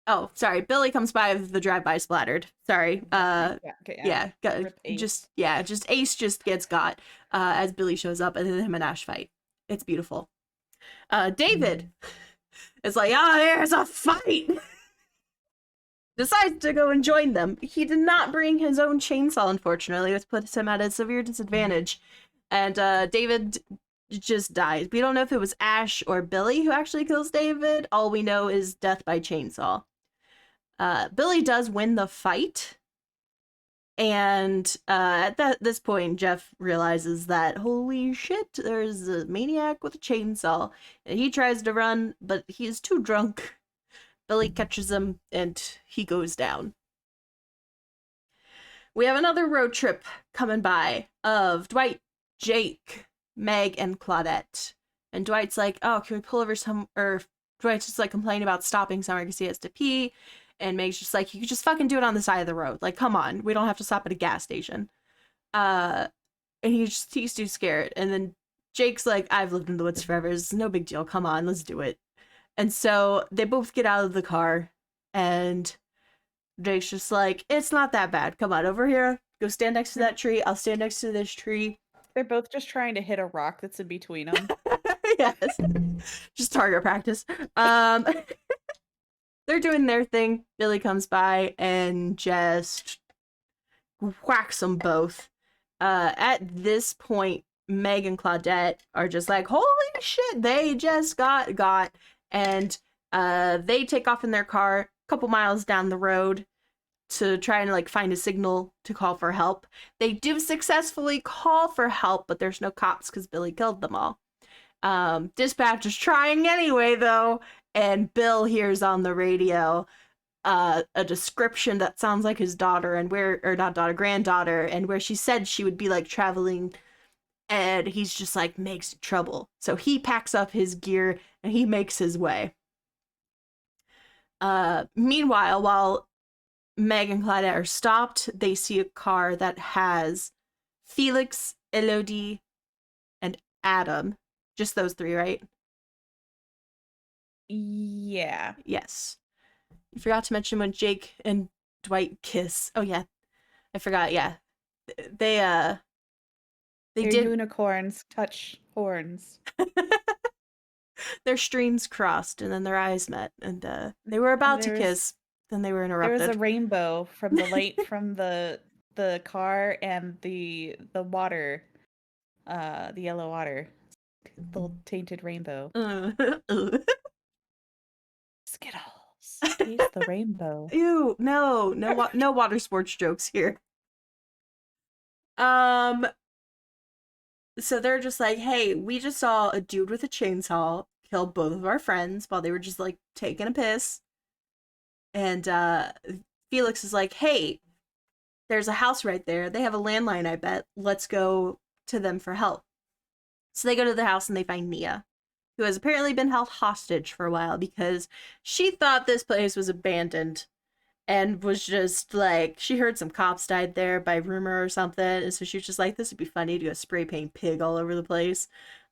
B: Oh, sorry. Billy comes by with the drive-by splattered. Sorry.
A: Yeah. Rip Ace.
B: Just Ace just gets got as Billy shows up, and then him and Ash fight. It's beautiful. David is like, there's a fight. Decides to go and join them. He did not bring his own chainsaw, unfortunately, which puts him at a severe disadvantage. And David just dies. We don't know if it was Ash or Billy who actually kills David. All we know is death by chainsaw. Billy does win the fight. And at this point, Jeff realizes that, holy shit, there's a maniac with a chainsaw. And he tries to run, but he's too drunk. Billy catches him, and he goes down. We have another road trip coming by of Dwight, Jake, Meg, and Claudette. And Dwight's like, oh, can we pull over or Dwight's just like complaining about stopping somewhere because he has to pee. And Meg's just like, you could just fucking do it on the side of the road. Like, come on, we don't have to stop at a gas station. And he's too scared. And then Jake's like, I've lived in the woods forever. It's no big deal. Come on, let's do it. And so they both get out of the car, and Jake's just like, it's not that bad. Come on, over here. Go stand next to that tree. I'll stand next to this tree.
A: They're both just trying to hit a rock that's in between them.
B: Yes. Just target practice. They're doing their thing. Billy comes by and just whacks them both. At this point, Meg and Claudette are just like, holy shit, they just got. And they take off in their car a couple miles down the road to try and like find a signal to call for help. They do successfully call for help, but there's no cops because Billy killed them all. Dispatch is trying anyway, though, and Bill hears on the radio a description that sounds like his daughter and granddaughter, and where she said she would be like traveling, and he's just like, makes trouble. So he packs up his gear and he makes his way. Meanwhile, while Meg and Claudette are stopped, they see a car that has Felix, Elodie, and Adam. Just those three, right?
A: Yeah.
B: Yes. You forgot to mention when Jake and Dwight kiss. Oh yeah, I forgot. Yeah, they
A: Their
B: did.
A: Unicorns touch horns.
B: Their streams crossed, and then their eyes met, and they were about to kiss. Then they were interrupted.
A: There was a rainbow from the light from the car and the water, the yellow water, little tainted rainbow. Skittles, taste the rainbow.
B: Ew, no water sports jokes here. So they're just like, hey, we just saw a dude with a chainsaw kill both of our friends while they were just like taking a piss. And Felix is like, hey, there's a house right there. They have a landline, I bet. Let's go to them for help. So they go to the house and they find Nia, who has apparently been held hostage for a while because she thought this place was abandoned and was just like, she heard some cops died there by rumor or something, and so she was just like, this would be funny to go spray paint pig all over the place,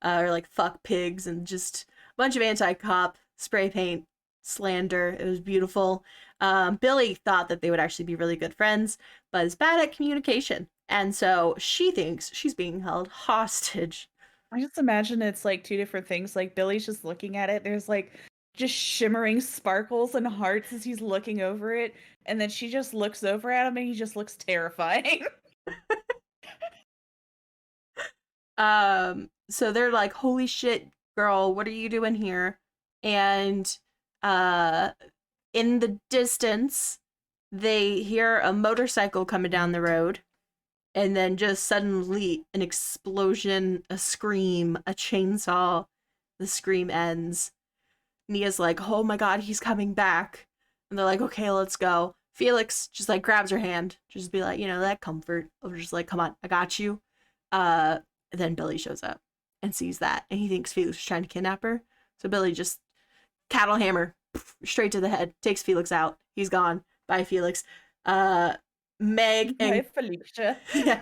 B: or like fuck pigs, and just a bunch of anti-cop spray paint slander. It was beautiful. Billy thought that they would actually be really good friends, but is bad at communication, and so she thinks she's being held hostage.
A: I just imagine it's like two different things. Like Billy's just looking at it. There's like just shimmering sparkles and hearts as he's looking over it. And then she just looks over at him and he just looks terrifying.
B: So they're like, holy shit, girl, what are you doing here? And in the distance, they hear a motorcycle coming down the road. And then just suddenly an explosion, a scream, a chainsaw. The scream ends. Nia's like, oh my god, he's coming back. And they're like, okay, let's go. Felix just like grabs her hand, just be like, that comfort of just like, come on, I got you. Then Billy shows up and sees that, and he thinks Felix is trying to kidnap her. So Billy just cattle hammer straight to the head, takes Felix out. He's gone. Bye, Felix. Meg
A: Hi,
B: and
A: Felicia.
B: yeah,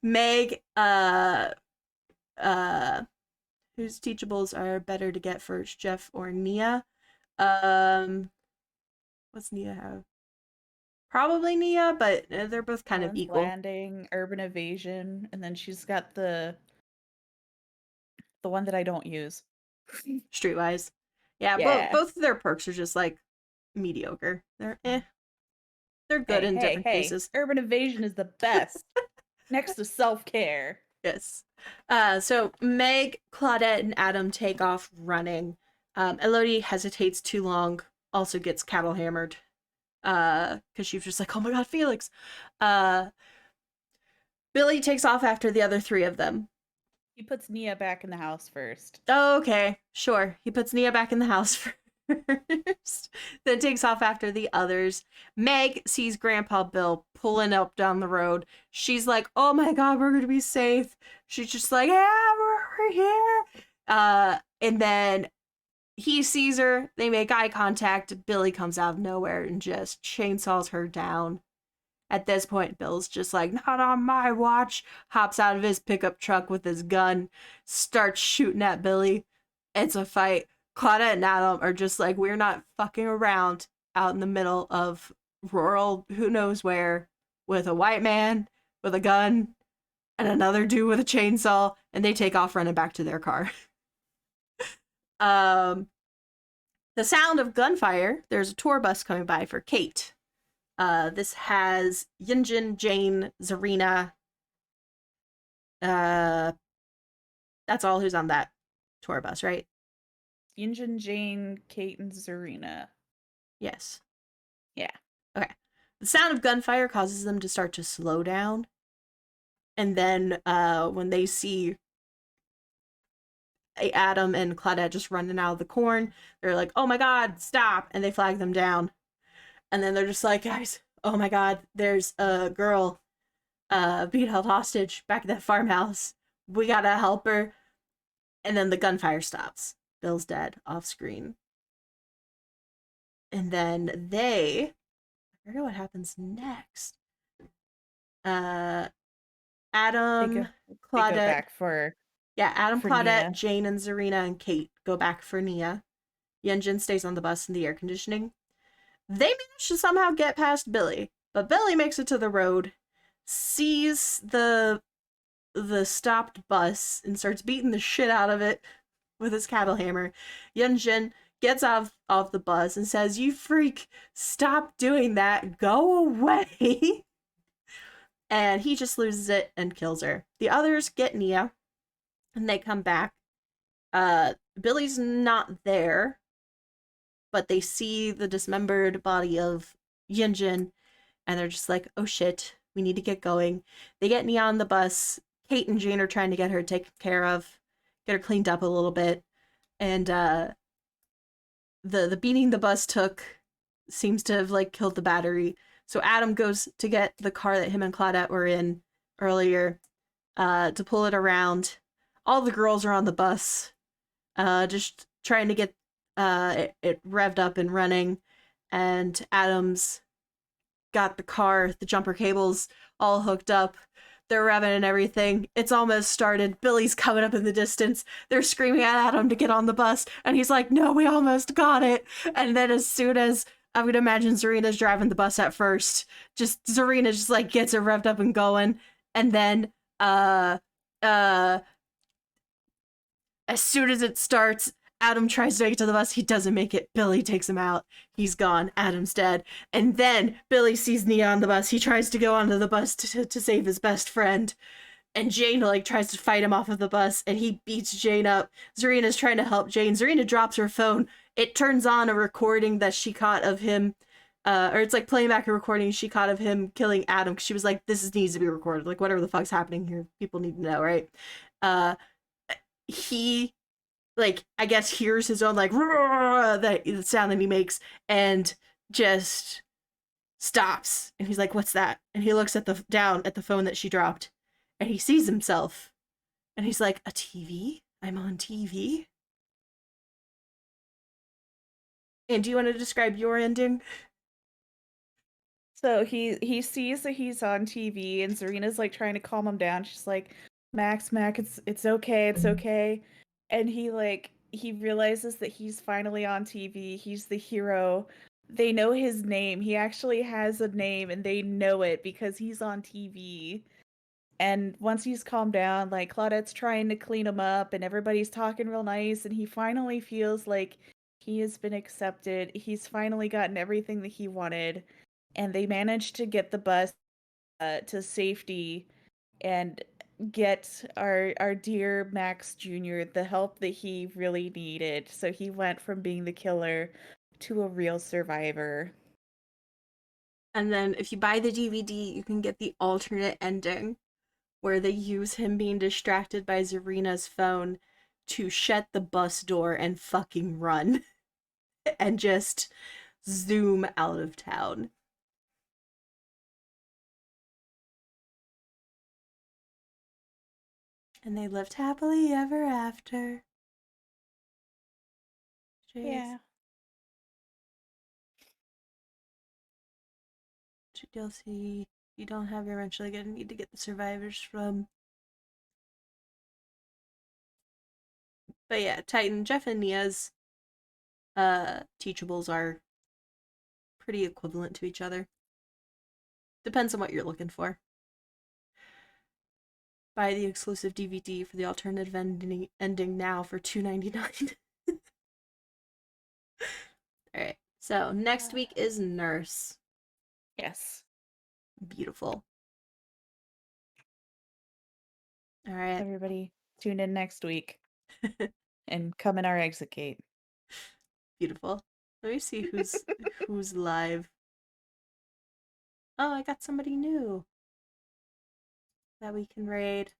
B: Meg. Uh, whose teachables are better to get first, Jeff or Nia? What's Nia have? Probably Nia, but they're both kind of
A: Helen's
B: equal.
A: Landing, Urban Evasion, and then she's got the one that I don't use.
B: Streetwise. Yeah,
A: Yeah.
B: both of their perks are just like mediocre. They're good in different
A: Hey.
B: cases.
A: Urban Evasion is the best. Next to self-care.
B: Yes. So Meg, Claudette, and Adam take off running. Elodie hesitates too long, also gets cattle hammered. Because she was just like, oh my god, Felix. Billy takes off after the other three of them.
A: He puts Nia back in the house first.
B: Oh, okay, sure. He puts Nia back in the house first, then takes off after the others. Meg sees Grandpa Bill pulling up down the road. She's like, oh my god, we're gonna be safe. She's just like, yeah, we're here. And then he sees her. They make eye contact. Billy comes out of nowhere and just chainsaws her down. At this point, Bill's just like, not on my watch. Hops out of his pickup truck with his gun, starts shooting at Billy. It's a fight. Claudette and Adam are just like, we're not fucking around out in the middle of rural who knows where with a white man with a gun and another dude with a chainsaw, and they take off running back to their car. The sound of gunfire, there's a tour bus coming by for Kate. This has Yunjin, Jane, Zarina. That's all who's on that tour bus, right?
A: Yunjin, Jane, Kate, and Zarina.
B: Yes.
A: Yeah.
B: Okay. The sound of gunfire causes them to start to slow down. And then when they see Adam and Claudette just running out of the corn, they're like, oh my god, stop! And they flag them down. And then they're just like, guys, oh my god, there's a girl being held hostage back at that farmhouse. We gotta help her. And then the gunfire stops. Bill's dead off screen. And then I forget what happens next. Adam,
A: They
B: Claudette.
A: go back for
B: Adam,
A: for
B: Claudette,
A: Nia.
B: Jane, and Zarina and Kate go back for Nia. Yunjin stays on the bus in the air conditioning. They manage to somehow get past Billy, but Billy makes it to the road, sees the stopped bus, and starts beating the shit out of it with his cattle hammer. Yunjin gets out of the bus and says, you freak, stop doing that, go away. And he just loses it and kills her. The others get Nia, and they come back. Billy's not there, but they see the dismembered body of Yunjin, and they're just like, oh shit, we need to get going. They get Nia on the bus. Kate and Jane are trying to get her taken care of, get her cleaned up a little bit, and the beating the bus took seems to have like killed the battery. So Adam goes to get the car that him and Claudette were in earlier to pull it around. All the girls are on the bus, just trying to get it revved up and running. And Adam's got the car, the jumper cables all hooked up. They're revving and everything. It's almost started. Billy's coming up in the distance. They're screaming at Adam to get on the bus. And he's like, no, we almost got it. And then as soon as, I would imagine Zarina's driving the bus at first, Zarina just like gets it revved up and going. And then as soon as it starts, Adam tries to make it to the bus. He doesn't make it. Billy takes him out. He's gone. Adam's dead. And then Billy sees Nia on the bus. He tries to go onto the bus to save his best friend. And Jane like tries to fight him off of the bus, and he beats Jane up. Zarina's trying to help Jane. Zarina drops her phone. It turns on a recording that she caught of him, or it's like playing back a recording she caught of him killing Adam. Because she was like, this needs to be recorded. Like, whatever the fuck's happening here, people need to know, right? He, like, I guess hears his own, like, the sound that he makes, and just stops, and he's like, "What's that?" And he looks at the down at the phone that she dropped, and he sees himself, and he's like, "A TV? I'm on TV." And do you want to describe your ending?
A: So he sees that he's on TV and Serena's like trying to calm him down. She's like, Max, it's okay, it's okay. And he realizes that he's finally on TV. He's the hero. They know his name. He actually has a name and they know it because he's on TV. And once he's calmed down, like Claudette's trying to clean him up and everybody's talking real nice and he finally feels like he has been accepted. He's finally gotten everything that he wanted and they managed to get the bus to safety and get our dear Max Jr. the help that he really needed. So he went from being the killer to a real survivor.
B: And then if you buy the DVD, you can get the alternate ending where they use him being distracted by Zarina's phone to shut the bus door and fucking run and just zoom out of town. And they lived happily ever after. Jeez.
A: Yeah.
B: You'll see you don't have, you're eventually gonna need to get the survivors from. But yeah, Titan, Jeff and Nia's teachables are pretty equivalent to each other. Depends on what you're looking for. Buy the exclusive DVD for the alternative ending now for $2.99. Alright, so next week is Nurse.
A: Yes.
B: Beautiful. Alright.
A: Everybody tune in next week and come in our exit gate.
B: Beautiful. Let me see who's live. Oh, I got somebody new that we can raid.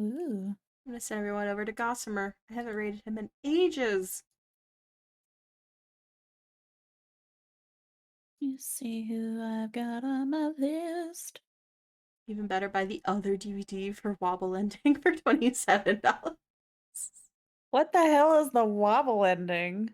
A: Ooh.
B: I'm gonna send everyone over to Gossamer. I haven't raided him in ages.
A: You see who I've got on my list.
B: Even better, buy the other DVD for Wobble Ending for $27.
A: What the hell is the wobble ending?